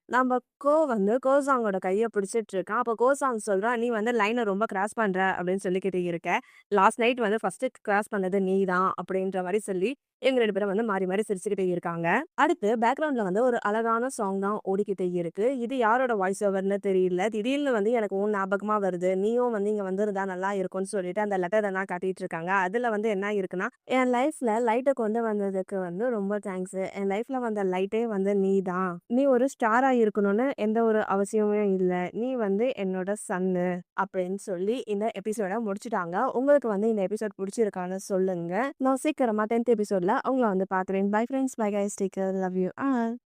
நம்ம வந்து கோசாங்கோட கைய பிடிச்சிட்டு இருக்கான். அப்போ கோசாங் சொல்றான், "நீ வந்து லைன ரொம்ப கிராஸ் பண்ற" அப்படின்னு சொல்லிக்கிட்டு இருக்க. "லாஸ்ட் நைட் வந்து ஃபர்ஸ்ட்டு கிராஸ் பண்ணது நீ தான்" அப்படின்ற மாரி சொல்லி, இவங்க 2 பேரும் வந்து மாறி மாறி சிரிச்சுக்கிட்டே இருக்காங்க. அடுத்து பேக்கிரவுண்ட்ல வந்து ஒரு அழகான சாங் தான் ஓடிக்கிட்டே இருக்கு. இது யாரோட வாய்ஸ் ஓவர்ன்னு தெரியல. திடீர்னு வந்து எனக்கு உன் ஞாபகமா வருது. நீயும் வந்து இங்க வந்திருந்தா நல்லா இருக்கும்னு சொல்லிட்டு அந்த லெட்டர் எல்லாம் காட்டிட்டு இருக்காங்க. அதுல வந்து என்ன இருக்குன்னா, "என் லைஃப்ல லைட்ட கொண்டு வந்ததுக்கு வந்து ரொம்ப தேங்க்ஸ். என் லைஃப்ல வந்த லைட்டே வந்து நீ தான். நீ ஒரு ஸ்டாரா இருக்கணும்னு எந்த ஒரு அவசியமும் இல்ல. நீ வந்து என்னோட சன்னு." அப்படின்னு சொல்லி இந்த எபிசோட முடிச்சுட்டாங்க. உங்களுக்கு வந்து இந்த எபிசோட் புடிச்சிருக்கான்னு சொல்லுங்க. நான் சீக்கிரமா 10th எபிசோட்ல உங்கள வந்து பார்க்குறேன். Bye friends. Bye guys. Take care. Love you all.